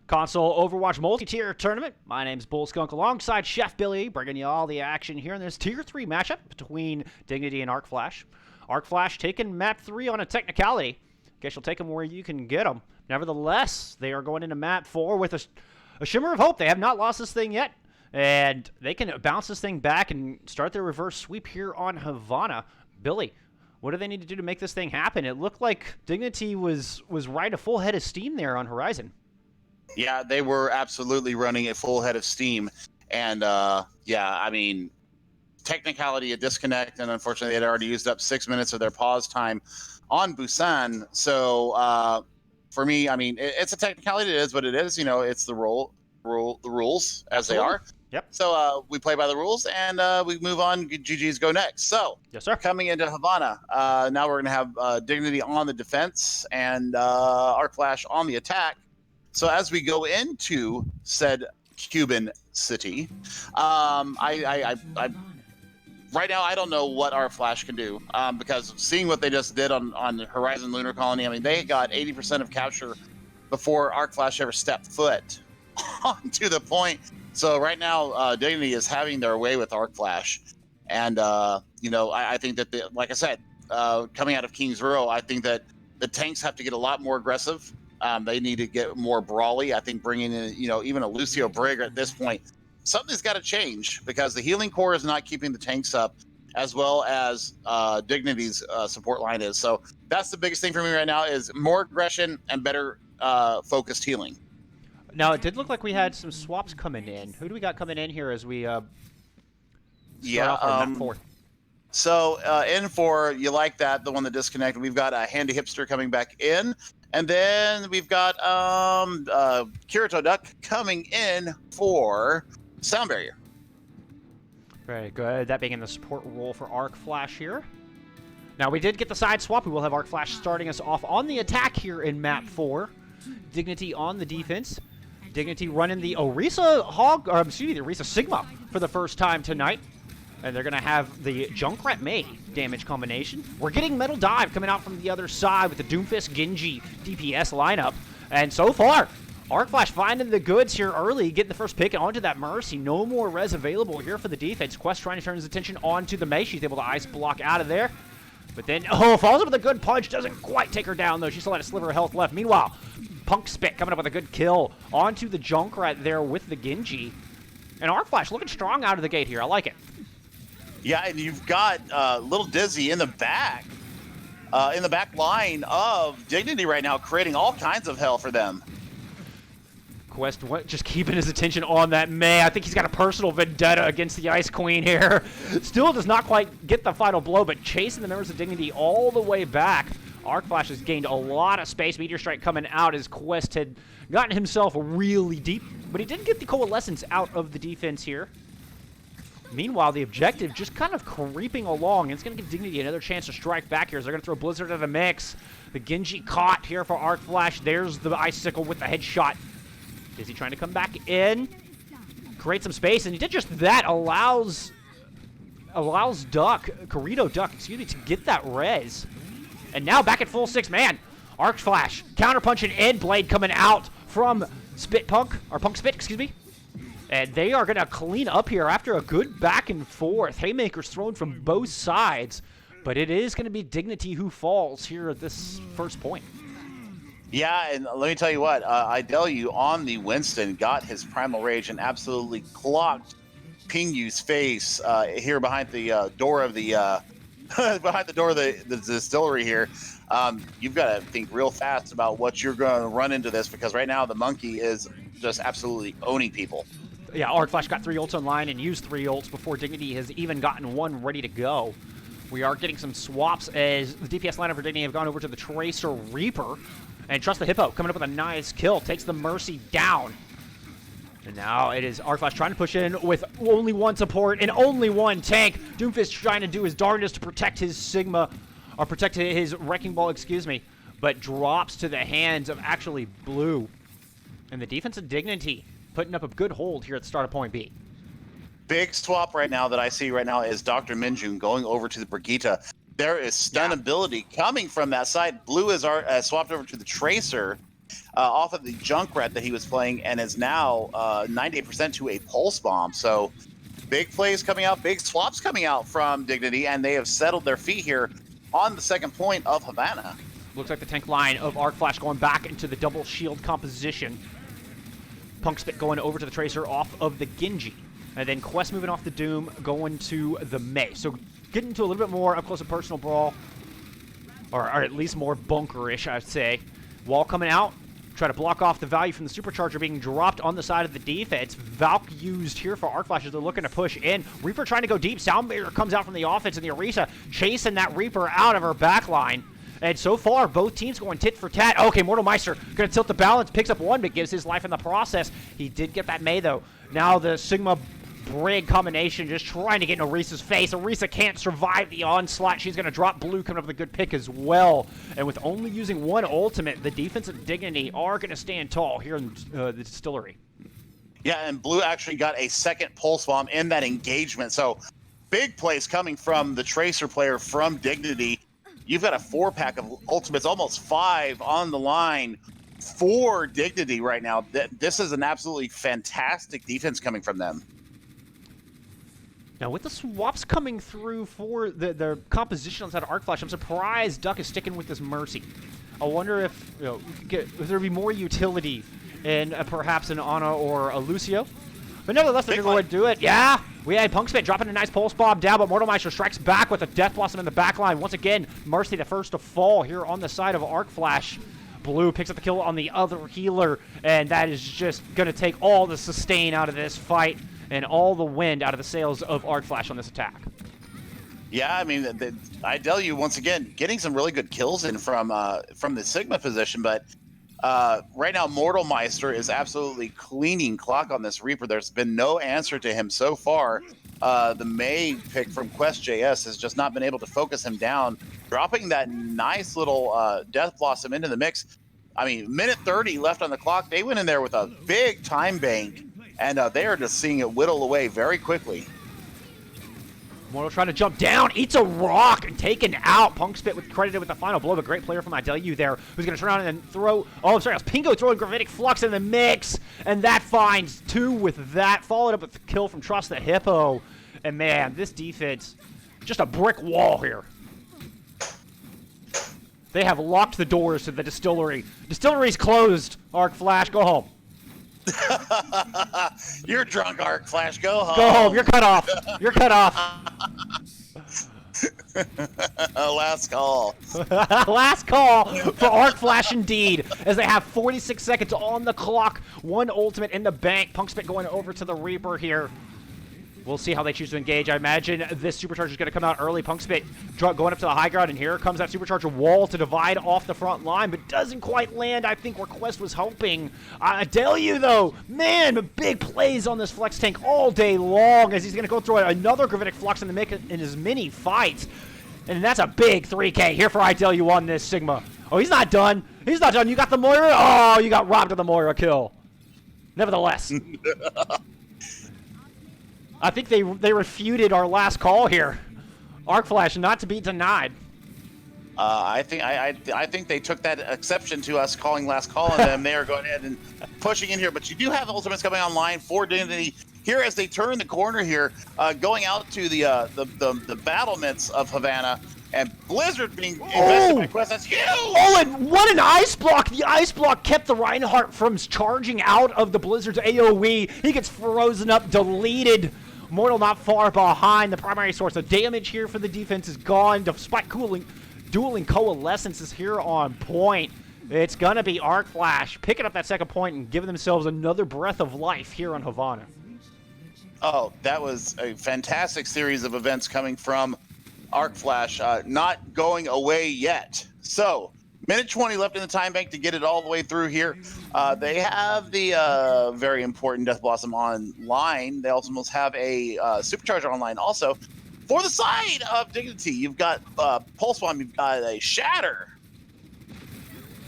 Speaker 1: Console Overwatch Multi-Tier Tournament. My name's Bull Skunk alongside Chef Billy, bringing you all the action here in this Tier 3 matchup between Dignity and Arc Flash. Arc Flash taking map 3 on a technicality. Guess you'll take them where you can get them. Nevertheless, they are going into map 4 with a shimmer of hope. They have not lost this thing yet, and they can bounce this thing back and start their reverse sweep here on Havana. Billy, what do they need to do to make this thing happen? It looked like Dignity was right a full head of steam there on Horizon.
Speaker 2: Yeah, they were absolutely running at full head of steam. And, yeah, I mean, technicality, a disconnect, and unfortunately they had already used up 6 minutes of their pause time on Busan. So, for me, I mean, it's a technicality, it is what it is. You know, it's the rules as they are.
Speaker 1: Yep.
Speaker 2: So, we play by the rules, and we move on. GG's go next. So,
Speaker 1: yes, sir.
Speaker 2: Coming into Havana, now we're going to have Dignity on the defense and Arc Flash on the attack. So as we go into said Cuban city, I right now I don't know what Arc Flash can do because seeing what they just did on Horizon Lunar Colony, I mean they got 80% of capture before Arc Flash ever stepped foot onto the point. So right now Dignity is having their way with Arc Flash, and you know I think that like I said, coming out of King's Row, I think that the tanks have to get a lot more aggressive. They need to get more brawly. I think bringing in, you know, even a Lucio Brigger at this point, something's got to change because the healing core is not keeping the tanks up as well as Dignity's support line is. So that's the biggest thing for me right now is more aggression and better focused healing.
Speaker 1: Now, it did look like we had some swaps coming in. Who do we got coming in here as we start off our map 4?
Speaker 2: So in for, you like that, the one that disconnected, we've got a Handy Hipster coming back in. And then we've got Kirito Duck coming in for Sound Barrier.
Speaker 1: Very good. That being in the support role for Arc Flash here. Now, we did get the side swap. We will have Arc Flash starting us off on the attack here in map 4. Dignity on the defense. Dignity running the Orisa Hog, or excuse me, the Orisa Sigma for the first time tonight. And they're going to have the Junkrat May damage combination. We're getting Metal Dive coming out from the other side with the Doomfist Genji DPS lineup. And so far, Arc Flash finding the goods here early, getting the first pick onto that Mercy. No more res available here for the defense. Quest trying to turn his attention onto the May. She's able to ice block out of there. But then, falls up with a good punch. Doesn't quite take her down, though. She still had a sliver of health left. Meanwhile, Punk Spit coming up with a good kill onto the Junkrat there with the Genji. And Arc Flash looking strong out of the gate here. I like it.
Speaker 2: Yeah, and you've got Little Dizzy in the back line of Dignity right now, creating all kinds of hell for them.
Speaker 1: Quest just keeping his attention on that May. I think he's got a personal vendetta against the Ice Queen here. Still does not quite get the final blow, but chasing the members of Dignity all the way back. Arc Flash has gained a lot of space. Meteor Strike coming out as Quest had gotten himself really deep, but he didn't get the Coalescence out of the defense here. Meanwhile, the objective just kind of creeping along. It's going to give Dignity another chance to strike back here. So they're going to throw Blizzard into the mix. The Genji caught here for Arc Flash. There's the Icicle with the headshot. Is he trying to come back in? Create some space, and he did just that. Allows Corrido Duck, excuse me, to get that res. And now back at full 6-man. Arc Flash, counterpunch and end blade coming out from Punk Spit, excuse me. And they are going to clean up here after a good back and forth. Haymakers thrown from both sides. But it is going to be Dignity who falls here at this first point.
Speaker 2: Yeah, and let me tell you what. Idelu on the Winston got his Primal Rage and absolutely clocked Pingyu's face here behind the door of the the distillery here. You've got to think real fast about what you're going to run into this, because right now the monkey is just absolutely owning people.
Speaker 1: Yeah, Arc Flash got 3 ults online and used 3 ults before Dignity has even gotten 1 ready to go. We are getting some swaps as the DPS lineup for Dignity have gone over to the Tracer Reaper. And Trust the Hippo coming up with a nice kill. Takes the Mercy down. And now it is Arc Flash trying to push in with only 1 support and only 1 tank. Doomfist trying to do his darndest to protect his Sigma, or protect his Wrecking Ball, excuse me. But drops to the hands of actually Blue. And the defense of Dignity putting up a good hold here at the start of point B.
Speaker 2: Big swap right now that I see right now is Dr. Minjun going over to the Brigitte. There is stun ability coming from that side. Blue is swapped over to the Tracer off of the Junkrat that he was playing, and is now 98% to a Pulse Bomb. So big plays coming out, big swaps coming out from Dignity, and they have settled their feet here on the second point of Havana.
Speaker 1: Looks like the tank line of Arc Flash going back into the double shield composition. Punk Spit going over to the Tracer off of the Genji. And then Quest moving off the Doom, going to the Mei. So getting to a little bit more up close and personal brawl. Or at least more bunkerish, I'd say. Wall coming out. Try to block off the value from the Supercharger being dropped on the side of the defense. Valk used here for Arc Flash as they're looking to push in. Reaper trying to go deep. Soundbarrier comes out from the offense, and the Orisa chasing that Reaper out of her backline. And so far, both teams going tit for tat. Okay, Mortal Meister going to tilt the balance, picks up 1, but gives his life in the process. He did get that Mei, though. Now the Sigma Brig combination just trying to get in Orisa's face. Orisa can't survive the onslaught. She's going to drop Blue, coming up with a good pick as well. And with only using 1 ultimate, the defensive Dignity are going to stand tall here in the distillery.
Speaker 2: Yeah, and Blue actually got a second Pulse Bomb in that engagement. So big plays coming from the Tracer player from Dignity. You've got a 4-pack of ultimates, almost 5 on the line for Dignity right now. This is an absolutely fantastic defense coming from them.
Speaker 1: Now, with the swaps coming through for the composition outside of Arc Flash, I'm surprised Duck is sticking with this Mercy. I wonder if, if there'd be more utility in perhaps an Ana or a Lucio. But nevertheless, they're going to do it. Yeah, we had Punk Spit dropping a nice Pulse Bomb down, but Mortal Meister strikes back with a Death Blossom in the backline. Once again, Mercy the first to fall here on the side of Arc Flash. Blue picks up the kill on the other healer, and that is just going to take all the sustain out of this fight and all the wind out of the sails of Arc Flash on this attack.
Speaker 2: Yeah, I mean, I tell you, once again, getting some really good kills in from the Sigma position, but right now, Mortal Meister is absolutely cleaning clock on this Reaper. There's been no answer to him so far. The Mei pick from Quest.js has just not been able to focus him down, dropping that nice little Death Blossom into the mix. I mean, minute 30 left on the clock. They went in there with a big time bank, and they are just seeing it whittle away very quickly.
Speaker 1: Mortal trying to jump down, eats a rock, and taken out. Punk Spit credited with the final blow, but great player from Idelu there, who's going to turn around and throw... Oh, I'm sorry, it was Pingo throwing Gravitic Flux in the mix, and that finds 2 with that, followed up with the kill from Trust the Hippo. And man, this defense, just a brick wall here. They have locked the doors to the distillery. Distillery's closed. Arc Flash, go home.
Speaker 2: You're drunk, Arc Flash. Go home.
Speaker 1: Go home. You're cut off. You're cut off.
Speaker 2: Last call.
Speaker 1: Last call for Arc Flash indeed, as they have 46 seconds on the clock. One ultimate in the bank. Punkspit going over to the Reaper here. We'll see how they choose to engage. I imagine this Supercharger is going to come out early. Punkspit going up to the high ground, and here comes that Supercharger wall to divide off the front line, but doesn't quite land. I think Request was hoping. I tell you, though, man, big plays on this Flex Tank all day long, as he's going to go through another Gravitic Flux in his mini fights. And that's a big 3K here for I tell you on this Sigma. Oh, he's not done. He's not done. You got the Moira? Oh, you got robbed of the Moira kill. Nevertheless. I think they refuted our last call here. Arc Flash not to be denied.
Speaker 2: I think they took that exception to us calling last call on them. They are going ahead and pushing in here, but you do have ultimates coming online for Dignity here as they turn the corner here, going out to the battlements of Havana. And Blizzard being invested by Quest, that's huge!
Speaker 1: Oh, and what an ice block! The ice block kept the Reinhardt from charging out of the Blizzard's AoE. He gets frozen up, deleted. Mortal not far behind. The primary source of damage here for the defense is gone. Despite dueling Coalescence is here on point. It's going to be Arc Flash picking up that second point and giving themselves another breath of life here on Havana.
Speaker 2: Oh, that was a fantastic series of events coming from Arc Flash, not going away yet. So, minute 20 left in the time bank to get it all the way through here. They have the very important Death Blossom online. They also must have a Supercharger online also. For the side of Dignity, you've got Pulse Bomb, you've got a Shatter.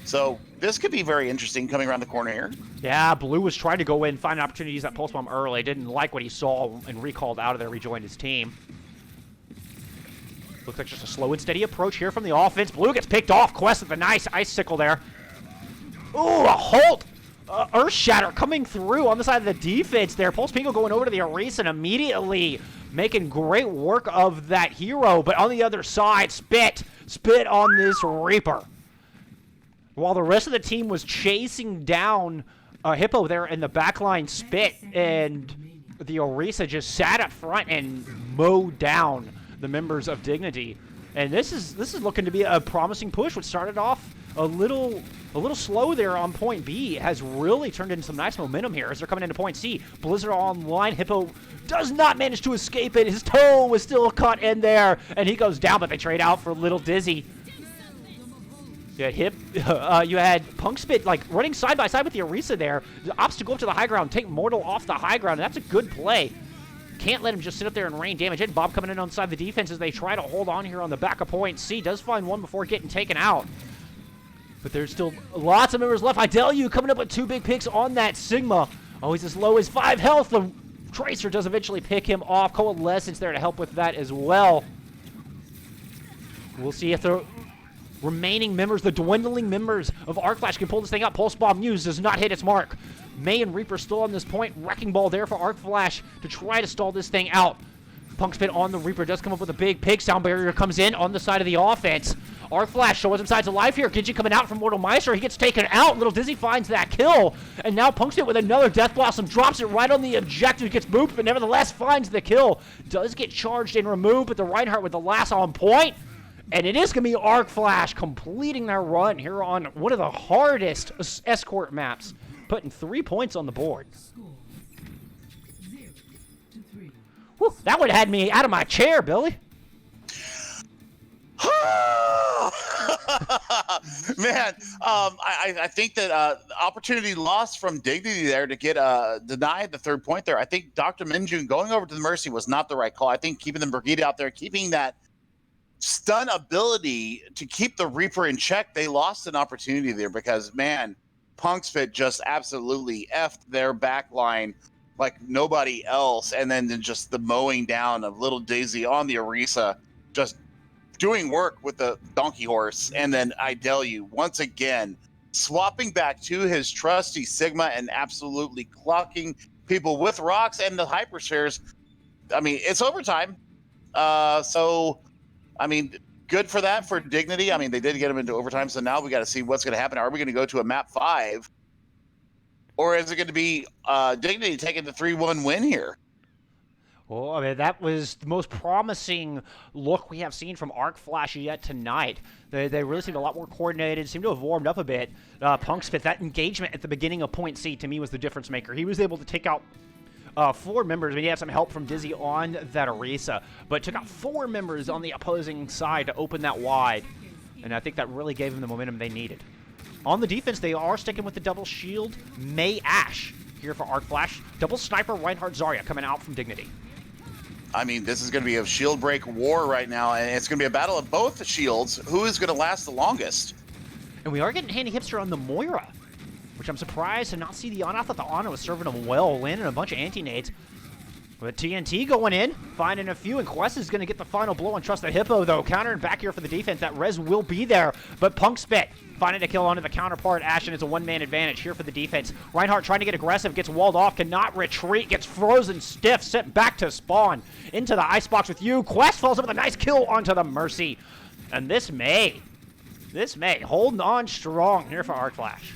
Speaker 2: So this could be very interesting coming around the corner here.
Speaker 1: Yeah, Blue was trying to go in, find an opportunity to use that Pulse Bomb early. Didn't like what he saw and recalled out of there, rejoined his team. Looks like just a slow and steady approach here from the offense. Blue gets picked off. Quest with a nice ice sickle there. Ooh, a Holt! Earth Shatter coming through on the side of the defense there. Pulse Pingo going over to the Arisa and immediately making great work of that hero. But on the other side, Spit on this Reaper. While the rest of the team was chasing down Hippo there in the backline, Spit and the Arisa just sat up front and mowed down the members of Dignity. And this is looking to be a promising push. What started off a little slow there on point B has really turned into some nice momentum here as they're coming into point C. Blizzard online. Hippo does not manage to escape it. His toe was still caught in there, and he goes down, but they trade out for Little Dizzy. Yeah, you had Punkspit like running side by side with the Arisa there. The opts to go up to the high ground, take Mortal off the high ground, and that's a good play. Can't let him just sit up there and rain damage. And Bob coming in on the side of the defense as they try to hold on here on the back of point C. Does find one before getting taken out. But there's still lots of members left. I tell you, coming up with two big picks on that Sigma. Oh, he's as low as 5 health. The Tracer does eventually pick him off. Coalescence there to help with that as well. We'll see if the remaining members, the dwindling members of Arc Flash, can pull this thing out. Pulse Bomb used, does not hit its mark. May and Reaper still on this point. Wrecking Ball there for Arc Flash to try to stall this thing out. Punkspit on the Reaper does come up with a big pig. Sound Barrier comes in on the side of the offense. Arc Flash shows him signs of life here. Gidget coming out from Mortal Meister. He gets taken out. Little Dizzy finds that kill. And now Punkspit with another Death Blossom. Drops it right on the objective. Gets moved, but nevertheless finds the kill. Does get charged and removed, but the Reinhardt with the last on point. And it is going to be Arc Flash completing their run here on one of the hardest escort maps, putting 3 points on the board. Whew, that would have had me out of my chair, Billy.
Speaker 2: Man, I think that opportunity lost from Dignity there to get denied the third point there. I think Dr. Minjun going over to the Mercy was not the right call. I think keeping the Brigade out there, keeping that stun ability to keep the Reaper in check, they lost an opportunity there because, man, Punkspit just absolutely effed their back line like nobody else. And then just the mowing down of Little Daisy on the Arisa, just doing work with the donkey horse. And then I tell you, once again, swapping back to his trusty Sigma and absolutely clocking people with rocks and the hyper shares. I mean, it's overtime. So, I mean, good for that for Dignity. I mean, they did get him into overtime. So now we got to see what's going to happen. Are we going to go to a map 5? Or is it going to be Dignity taking the 3-1 win here?
Speaker 1: Oh, I mean, that was the most promising look we have seen from Arc Flash yet tonight. They really seemed a lot more coordinated, seemed to have warmed up a bit. Punkspit, that engagement at the beginning of Point C, to me, was the difference maker. He was able to take out 4 members. I mean, he had some help from Dizzy on that Orisa, but took out 4 members on the opposing side to open that wide. And I think that really gave him the momentum they needed. On the defense, they are sticking with the double shield. May Ash here for Arc Flash. Double sniper Reinhardt Zarya coming out from Dignity.
Speaker 2: I mean, this is going to be a shield break war right now, and it's going to be a battle of both the shields. Who is going to last the longest?
Speaker 1: And we are getting Handy Hipster on the Moira, which I'm surprised to not see the Ana. I thought the Ana was serving him well, landing a bunch of anti-nades. With TNT going in, finding a few, and Quest is going to get the final blow on Trust the Hippo, though. Countering back here for the defense. That res will be there, but Punkspit finding a kill onto the counterpart. Ashen is a one-man advantage here for the defense. Reinhardt trying to get aggressive, gets walled off, cannot retreat, gets frozen stiff, sent back to spawn. Into the icebox with you. Quest falls up with a nice kill onto the Mercy. And this May holding on strong here for Arc Flash.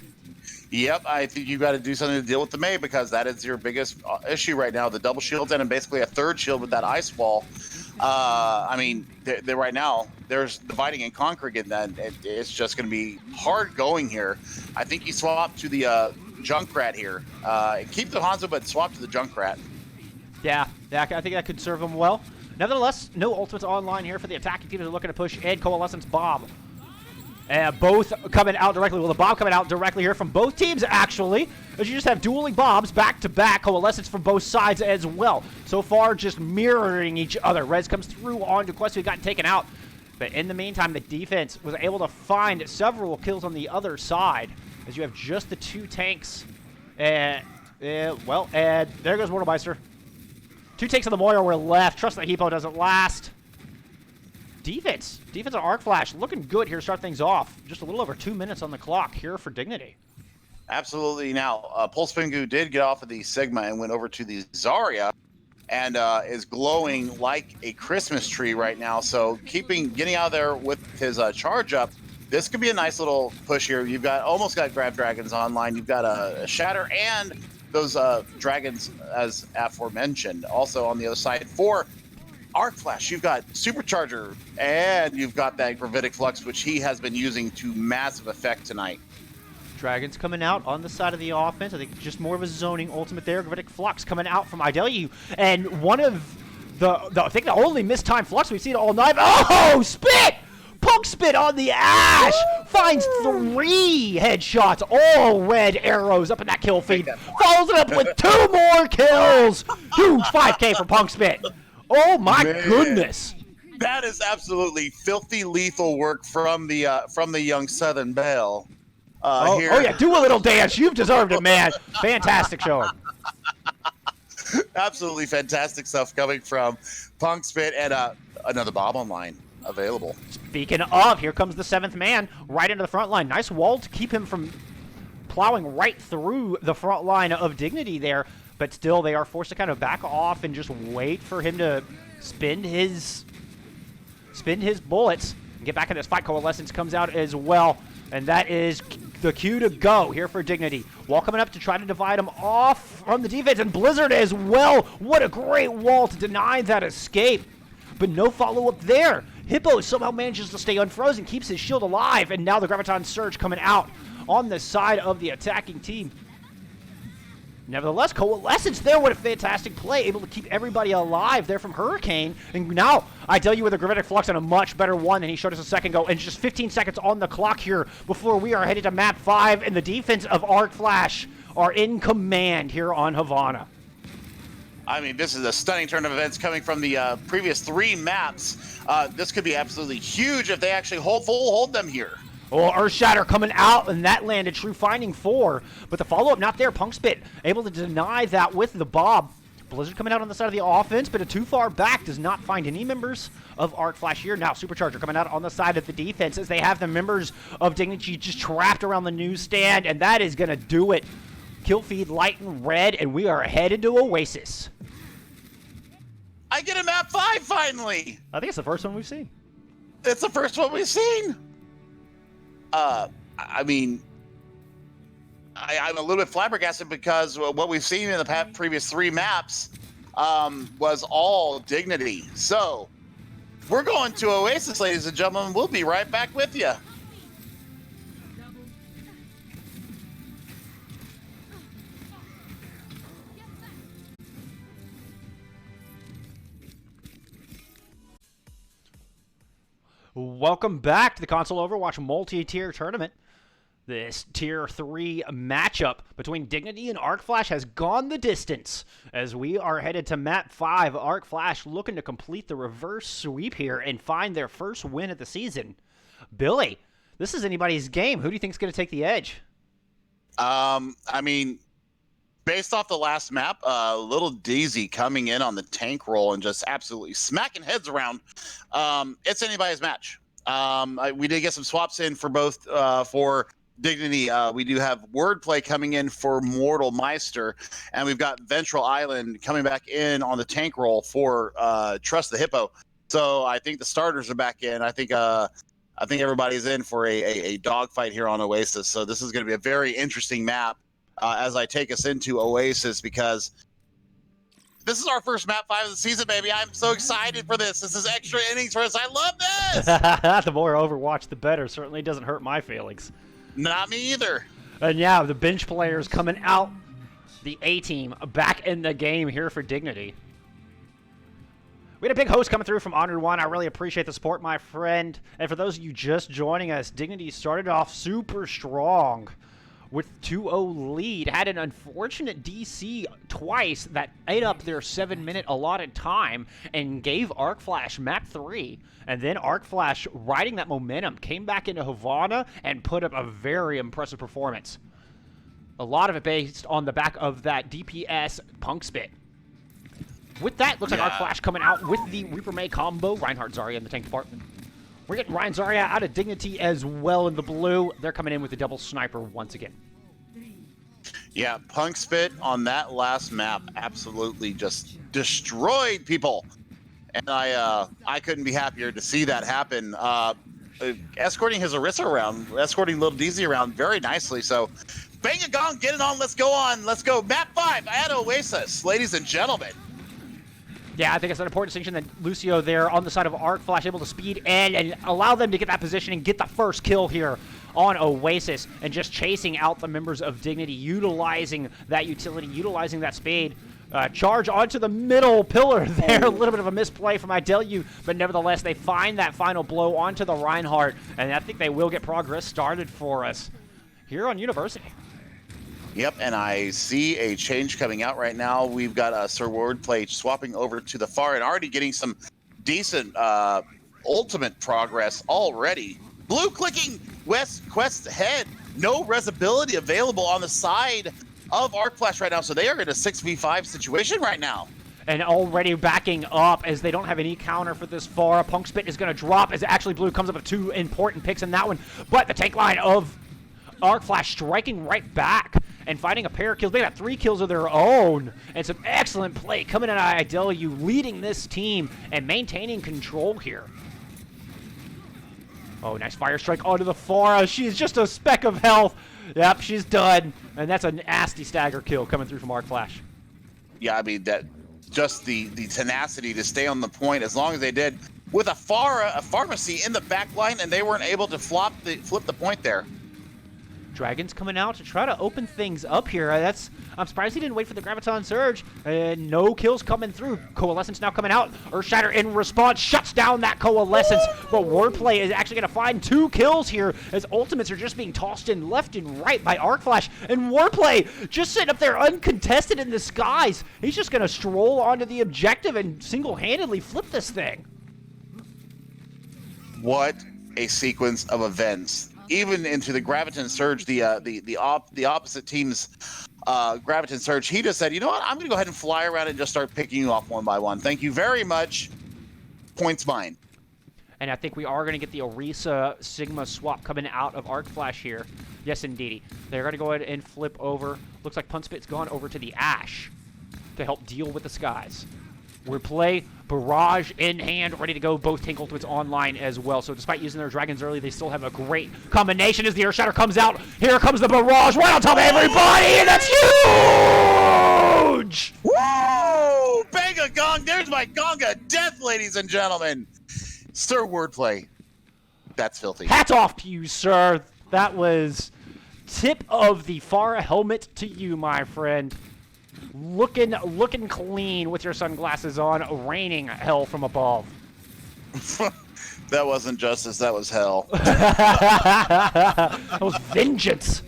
Speaker 2: Yep, I think you got to do something to deal with the May, because that is your biggest issue right now. The double shields and basically a third shield with that ice wall. I mean, they're right now, there's dividing and conquering, and then it's just going to be hard going here. I think you swap to the Junkrat here. Keep the Hanzo, but swap to the Junkrat.
Speaker 1: Yeah, I think that could serve him well. Nevertheless, no ultimates online here for the attacking team. They're looking to push Ed, Coalescence, Bob. Both coming out directly. Well, the Bob coming out directly here from both teams, actually. As you just have dueling Bobs back-to-back. Coalescence from both sides as well. So far, just mirroring each other. Rez comes through onto Quest, who got taken out. But in the meantime, the defense was able to find several kills on the other side, as you have just the 2 tanks. And there goes Mortalmeister. 2 tanks on the Moira were left. Trust the Hippo doesn't last. Defense of Arc Flash looking good here to start things off. Just a little over 2 minutes on the clock here for Dignity.
Speaker 2: Absolutely. Now, Pulse Pingu did get off of the Sigma and went over to the Zarya, and is glowing like a Christmas tree right now. So getting out of there with his charge up, this could be a nice little push here. You've almost got Grab Dragons online. You've got a Shatter and those dragons as aforementioned. Also on the other side for Arc Flash, you've got Supercharger, and you've got that Gravitic Flux, which he has been using to massive effect tonight.
Speaker 1: Dragons coming out on the side of the offense. I think just more of a zoning ultimate there. Gravitic Flux coming out from IW, and one of I think the only mistimed Flux we've seen all night. Oh, spit! Punkspit on the Ash! Finds 3 headshots, all red arrows up in that kill feed. Follows it up with 2 more kills! Huge 5K for Punkspit. Oh my goodness!
Speaker 2: That is absolutely filthy lethal work from the young Southern Belle.
Speaker 1: Oh yeah, do a little dance. You've deserved it, man. Fantastic showing.
Speaker 2: Absolutely fantastic stuff coming from Punkspit, and another Bob online available.
Speaker 1: Speaking of, here comes the 7th man right into the front line. Nice wall to keep him from plowing right through the front line of Dignity there. But still, they are forced to kind of back off and just wait for him to spend his bullets and get back in this fight. Coalescence comes out as well, and that is the cue to go here for Dignity. Wall coming up to try to divide him off from the defense, and Blizzard as well. What a great wall to deny that escape, but no follow-up there. Hippo somehow manages to stay unfrozen, keeps his shield alive, and now the Graviton Surge coming out on the side of the attacking team. Nevertheless, Coalescence there with a fantastic play, able to keep everybody alive there from Hurricane. And now, I tell you, with a Gravitic Flux on a much better one than he showed us a second ago. And just 15 seconds on the clock here before we are headed to map 5. And the defense of Arc Flash are in command here on Havana.
Speaker 2: I mean, this is a stunning turn of events coming from the previous 3 maps. This could be absolutely huge if they actually hold them here.
Speaker 1: Oh, Earthshatter coming out, and that landed true, finding 4. But the follow-up not there. Punkspit able to deny that with the Bob. Blizzard coming out on the side of the offense, but too far back does not find any members of Arc Flash here. Now Supercharger coming out on the side of the defense as they have the members of Dignity just trapped around the newsstand, and that is going to do it. Kill feed light and red, and we are headed to Oasis.
Speaker 2: I get a map 5 finally!
Speaker 1: I think it's the first one we've seen.
Speaker 2: It's the first one we've seen! I mean, I'm a little bit flabbergasted because what we've seen in the previous 3 maps, was all Dignity. So we're going to Oasis, ladies and gentlemen. We'll be right back with you.
Speaker 1: Welcome back to the Console Overwatch multi-tier tournament. This Tier 3 matchup between Dignity and Arc Flash has gone the distance as we are headed to Map 5. Arc Flash looking to complete the reverse sweep here and find their first win of the season. Billy, this is anybody's game. Who do you think is going to take the edge?
Speaker 2: I mean, based off the last map, Little Daisy coming in on the tank roll and just absolutely smacking heads around. It's anybody's match. We did get some swaps in for both for Dignity. We do have Wordplay coming in for Mortal Meister, and we've got Ventral Island coming back in on the tank roll for Trust the Hippo. So I think the starters are back in. I think everybody's in for a dogfight here on Oasis. So this is going to be a very interesting map as I take us into Oasis, because this is our first map 5 of the season, baby. I'm so excited for this. This is extra innings for us. I love this.
Speaker 1: The more Overwatch, the better. Certainly doesn't hurt my feelings.
Speaker 2: Not me either.
Speaker 1: And yeah, the bench players coming out. The A-team back in the game here for Dignity. We had a big host coming through from Honored One. I really appreciate the support, my friend. And for those of you just joining us, Dignity started off super strong with 2-0 lead. Had an unfortunate DC twice that ate up their 7-minute allotted time and gave Arc Flash map 3. And then Arc Flash, riding that momentum, came back into Havana and put up a very impressive performance. A lot of it based on the back of that DPS punk spit. With that, looks like Arc Flash coming out with the Reaper May combo. Reinhardt Zarya in the tank department. We're getting Ryan Zarya out of Dignity as well in the blue. They're coming in with the double sniper once again.
Speaker 2: Yeah, Punk Spit on that last map absolutely just destroyed people. And I couldn't be happier to see that happen. Escorting his Orisa around, escorting Little DZ around very nicely. So bang a gong, get it on, let's go on. Let's go. Map 5 at Oasis, ladies and gentlemen.
Speaker 1: Yeah, I think it's an important distinction that Lucio there on the side of Arc Flash able to speed in and allow them to get that position and get the first kill here on Oasis, and just chasing out the members of Dignity, utilizing that utility, utilizing that speed. Charge onto the middle pillar there. A little bit of a misplay from Idelu, but nevertheless, they find that final blow onto the Reinhardt, and I think they will get progress started for us here on University.
Speaker 2: Yep, and I see a change coming out right now. We've got Sir Wordplay swapping over to the far and already getting some decent ultimate progress already. Blue clicking West Quest ahead. No resability available on the side of Arc Flash right now, so they are in a 6v5 situation right now.
Speaker 1: And already backing up as they don't have any counter for this far. Punk Spit is going to drop as actually Blue comes up with 2 important picks in that one. But the tank line of Arc Flash striking right back and finding a pair of kills. They got 3 kills of their own. And some excellent play coming out of Idelu, leading this team and maintaining control here. Oh, nice fire strike onto the Pharah. She's just a speck of health. Yep, she's done. And that's a nasty stagger kill coming through from Arc Flash.
Speaker 2: Yeah, I mean, that just the tenacity to stay on the point as long as they did with a Pharah, a pharmacy in the back line, and they weren't able to flip the point there.
Speaker 1: Dragon's coming out to try to open things up here. I'm surprised he didn't wait for the Graviton Surge. No kills coming through. Coalescence now coming out. Earthshatter in response shuts down that Coalescence. But Wordplay is actually going to find 2 kills here as ultimates are just being tossed in left and right by Arc Flash. And Wordplay just sitting up there uncontested in the skies. He's just going to stroll onto the objective and single-handedly flip this thing.
Speaker 2: What a sequence of events. Even into the Graviton Surge, the opposite team's Graviton Surge, he just said, you know what, I'm going to go ahead and fly around and just start picking you off one by one. Thank you very much. Points mine.
Speaker 1: And I think we are going to get the Orisa Sigma swap coming out of Arc Flash here. Yes, indeedy. They're going to go ahead and flip over. Looks like Punspit's gone over to the Ash to help deal with the skies. Wordplay, Barrage in hand, ready to go. Both tank ultimates online as well. So despite using their dragons early, they still have a great combination as the Earthshatter comes out. Here comes the Barrage right on top of everybody, and that's huge!
Speaker 2: Woo! Bang gong! There's my Gonga death, ladies and gentlemen! Sir Wordplay. That's filthy.
Speaker 1: Hats off to you, sir. That was tip of the Pharah helmet to you, my friend. Looking clean with your sunglasses on, raining hell from above.
Speaker 2: That wasn't justice, that was hell.
Speaker 1: That was vengeance.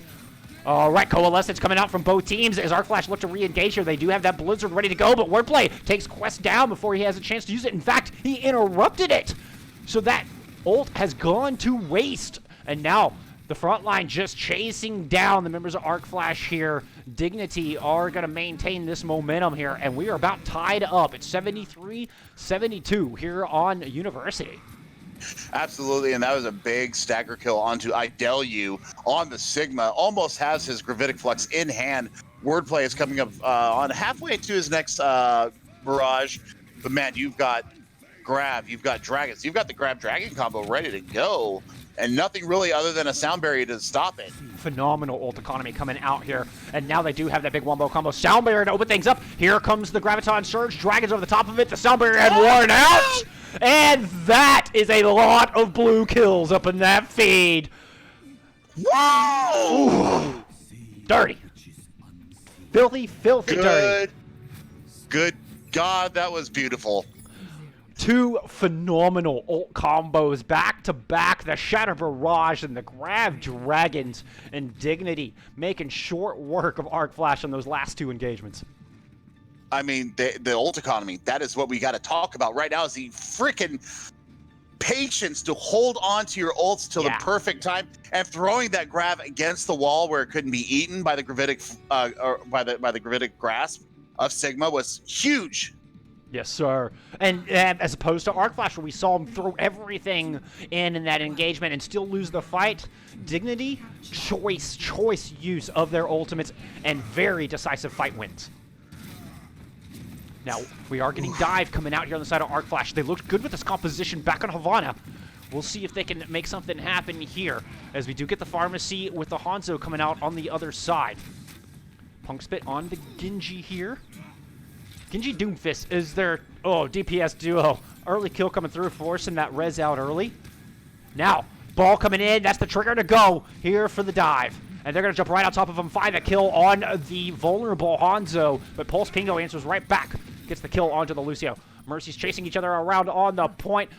Speaker 1: All right, Coalescence coming out from both teams as Arcflash look to re-engage here. They do have that Blizzard ready to go, but Wordplay takes Quest down before he has a chance to use it. In fact, he interrupted it. So that ult has gone to waste. And now the front line just chasing down the members of Arcflash here. Dignity are going to maintain this momentum here, and we are about tied up at 73-72 here on University.
Speaker 2: Absolutely, and that was a big stagger kill onto Idelu on the Sigma. Almost has his Gravitic Flux in hand. Wordplay is coming up on halfway to his next barrage. But man, you've got Grab, you've got Dragons, you've got the Grab Dragon combo ready to go. And nothing really other than a sound barrier to stop it.
Speaker 1: Phenomenal ult economy coming out here. And now they do have that big wombo combo. Sound barrier to open things up. Here comes the Graviton Surge. Dragons over the top of it. The sound barrier had worn out. And that is a lot of blue kills up in that feed.
Speaker 2: Whoa!
Speaker 1: Ooh. Dirty. Filthy, filthy dirty.
Speaker 2: Good God, that was beautiful.
Speaker 1: Two phenomenal ult combos back to back. The Shatter Barrage and the Grab Dragons and Dignity making short work of Arcflash on those last two engagements.
Speaker 2: I mean, the ult economy, that is what we got to talk about right now, is the freaking patience to hold on to your ults till the perfect time, and throwing that grab against the wall where it couldn't be eaten by the gravitic or by the gravitic grasp of Sigma was huge.
Speaker 1: Yes, sir. And as opposed to Arcflash, where we saw him throw everything in that engagement and still lose the fight, Dignity, choice use of their ultimates, and very decisive fight wins. Now, we are getting dive coming out here on the side of Arcflash. They looked good with this composition back on Havana. We'll see if they can make something happen here, as we do get the Pharmacy with the Hanzo coming out on the other side. Punk Spit on the Genji here. Genji Doomfist is their, DPS duo. Early kill coming through, forcing that res out early. Now, ball coming in. That's the trigger to go here for the dive. And they're going to jump right on top of him. Find a kill on the vulnerable Hanzo. But Pulse Pingo answers right back. Gets the kill onto the Lucio. Mercy's chasing each other around on the point.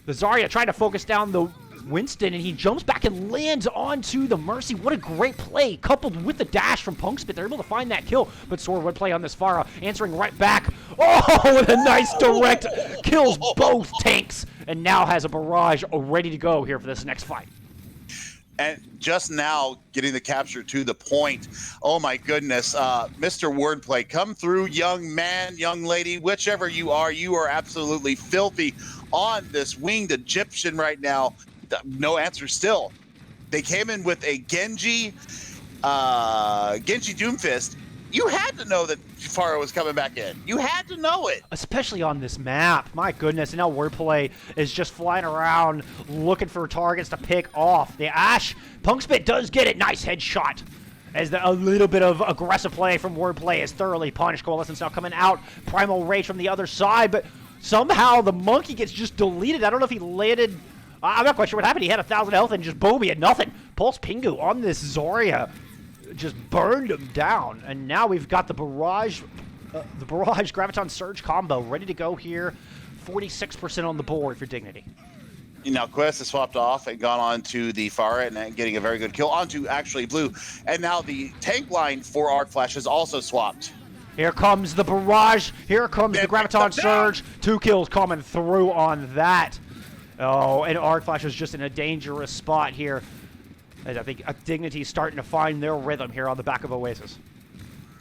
Speaker 1: The Zarya trying to focus down the Winston, and he jumps back and lands onto the Mercy. What a great play, coupled with the dash from Punkspit. They're able to find that kill, but Sword would play on this Pharah, answering right back. Oh, with a nice direct, kills both tanks, and now has a barrage ready to go here for this next fight.
Speaker 2: And just now getting the capture to the point. Oh my goodness, Mr. Wordplay, come through, young man, young lady, whichever you are absolutely filthy on this winged Egyptian right now. No answer still. They came in with a Genji Doomfist. You had to know that Pharah was coming back in. You had to know it.
Speaker 1: Especially on this map. My goodness. And now Wordplay is just flying around looking for targets to pick off. The Ash, Punkspit does get it. Nice headshot. As a little bit of aggressive play from Wordplay is thoroughly punished. Coalescence now coming out. Primal Rage from the other side. But somehow the monkey gets just deleted. I don't know if he landed... I'm not quite sure what happened. He had 1,000 health and just boom, he had nothing. Pulse Pingu on this Zarya just burned him down. And now we've got the Barrage Graviton Surge combo ready to go here. 46% on the board for Dignity.
Speaker 2: Now Quest has swapped off and gone on to the Pharah and getting a very good kill onto actually Blue. And now the tank line for Arcflash has also swapped.
Speaker 1: Here comes the Barrage. Here comes the Graviton Surge. 2 kills coming through on that. Oh, and Arcflash is just in a dangerous spot here. As I think Dignity's starting to find their rhythm here on the back of Oasis.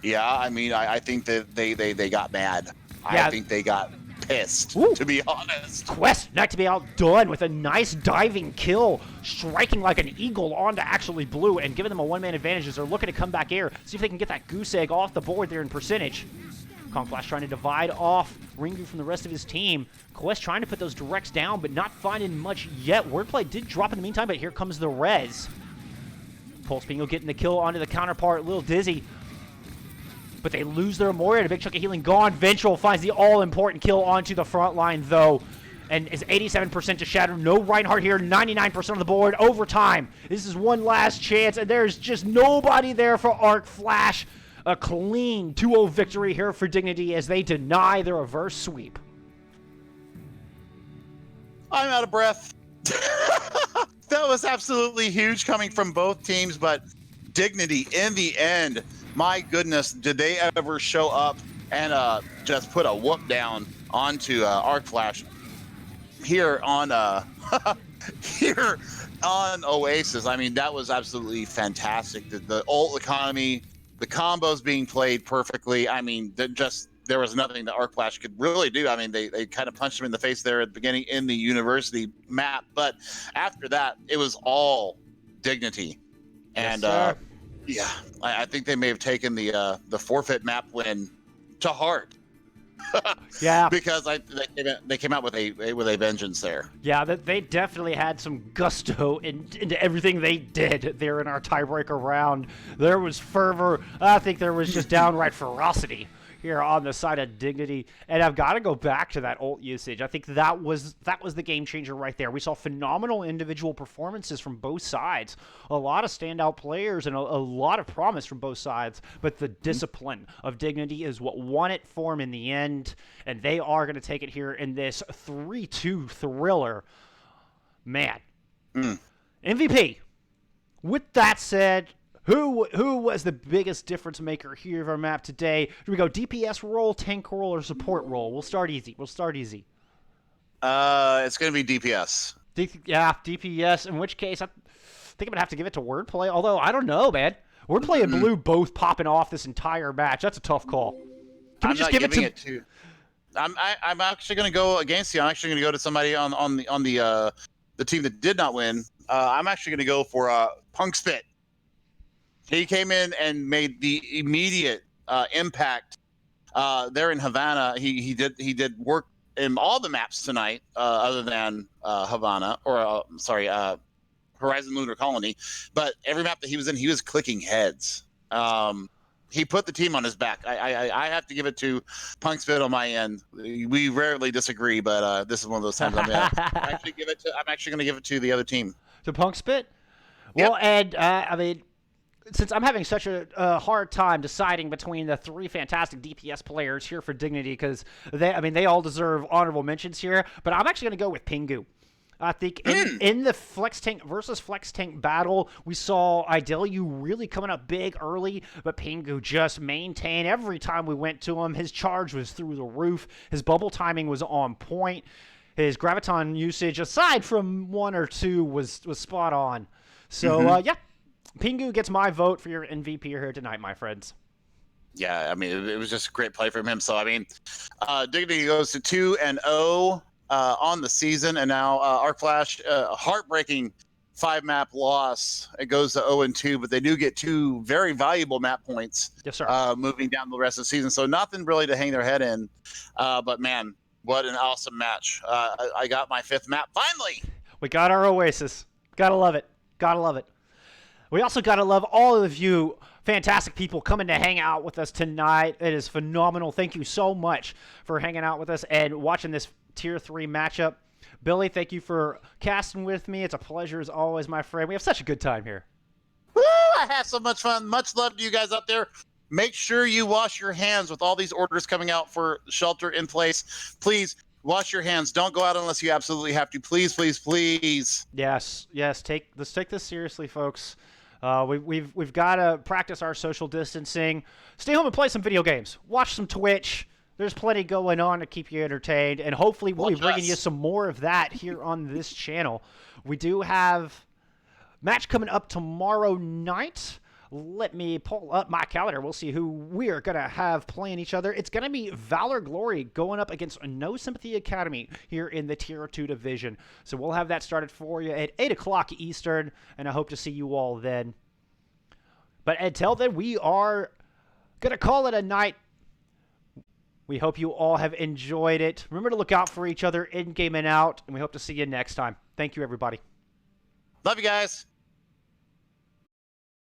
Speaker 2: Yeah, I mean, I think that they got mad.
Speaker 1: Yeah.
Speaker 2: I think they got pissed, to be honest.
Speaker 1: Quest not to be outdone with a nice diving kill, striking like an eagle onto actually Blue and giving them a one-man advantage as they're looking to come back here, see if they can get that goose egg off the board there in percentage. Kongflash trying to divide off Ringu from the rest of his team. Quest trying to put those directs down, but not finding much yet. Wordplay did drop in the meantime, but here comes the res. Pulse Pingo getting the kill onto the counterpart, Lil Dizzy. but they lose their Moria. A big chunk of healing gone. Ventral finds the all-important kill onto the front line, though, and is 87% to Shatter. No Reinhardt here, 99% of the board. Overtime. This is one last chance, and there's just nobody there for Arc Flash. A clean 2-0 victory here for Dignity as they deny the reverse sweep.
Speaker 2: I'm out of breath. That was absolutely huge coming from both teams, but Dignity in the end, my goodness, did they ever show up and just put a whoop down onto Arc Flash here on here on Oasis. I mean, that was absolutely fantastic. The ult economy, the combos being played perfectly. I mean, there was nothing that Arc Flash could really do. I mean, they kind of punched him in the face there at the beginning in the university map, but after that, it was all Dignity. And yeah, I think they may have taken the forfeit map win to heart.
Speaker 1: Yeah,
Speaker 2: because they came out with a vengeance there.
Speaker 1: Yeah, they definitely had some gusto into everything they did there in our tiebreaker round. There was fervor. I think there was just downright ferocity here on the side of Dignity, and I've got to go back to that ult usage. I think that was the game changer right there. We saw phenomenal individual performances from both sides, a lot of standout players, and a lot of promise from both sides, but the discipline of Dignity is what won it for them in the end, and they are going to take it here in this 3-2 thriller. Man. MVP. With that said, Who was the biggest difference maker here of our map today? Here we go. DPS role, tank role, or support role? We'll start easy.
Speaker 2: It's going to be DPS.
Speaker 1: DPS. In which case, I think I'm going to have to give it to Wordplay. Although, I don't know, man. Wordplay and Blue both popping off this entire match. That's a tough call. Can we just give it to...
Speaker 2: I'm actually going to go against you. I'm actually going to go to somebody on the team that did not win. I'm actually going to go for Punk Spit. He came in and made the immediate impact there in Havana. He did work in all the maps tonight, other than Havana or Horizon Lunar Colony. But every map that he was in, he was clicking heads. He put the team on his back. I have to give it to Punk Spit on my end. We rarely disagree, but this is one of those times I'm actually going to give it to the other team.
Speaker 1: To Punk Spit? Well, yep. And I mean, since I'm having such a hard time deciding between the three fantastic DPS players here for Dignity, because they all deserve honorable mentions here, but I'm actually going to go with Pingu. I think in the Flex Tank versus Flex Tank battle, we saw Idelu really coming up big early, but Pingu just maintained every time we went to him. His charge was through the roof. His bubble timing was on point. His Graviton usage, aside from one or two, was spot on. So, yeah. Pingu gets my vote for your MVP here tonight, my friends.
Speaker 2: Yeah, I mean, it was just a great play from him. So, I mean, Dignity goes to 2-0 on the season, and now Arc Flash, a heartbreaking 5-map loss. It goes to 0-2, but they do get 2 very valuable map points.
Speaker 1: Yes, sir.
Speaker 2: Moving down the rest of the season. So, nothing really to hang their head in. But, man, what an awesome match. I got my 5th map, finally!
Speaker 1: We got our Oasis. Gotta love it. Gotta love it. We also got to love all of you fantastic people coming to hang out with us tonight. It is phenomenal. Thank you so much for hanging out with us and watching this Tier 3 matchup. Billy, thank you for casting with me. It's a pleasure as always, my friend. We have such a good time here.
Speaker 2: Woo! I had so much fun. Much love to you guys out there. Make sure you wash your hands with all these orders coming out for shelter in place. Please wash your hands. Don't go out unless you absolutely have to. Please, please, please.
Speaker 1: Yes. Let's take this seriously, folks. We've got to practice our social distancing. Stay home and play some video games. Watch some Twitch. There's plenty going on to keep you entertained, and hopefully we'll be bringing you some more of that here on this channel. We do have match coming up tomorrow night. Let me pull up my calendar. We'll see who we are going to have playing each other. It's going to be Valor Glory going up against No Sympathy Academy here in the Tier 2 division. So we'll have that started for you at 8 o'clock Eastern, and I hope to see you all then. But until then, we are going to call it a night. We hope you all have enjoyed it. Remember to look out for each other in-game and out, and we hope to see you next time. Thank you, everybody.
Speaker 2: Love you guys.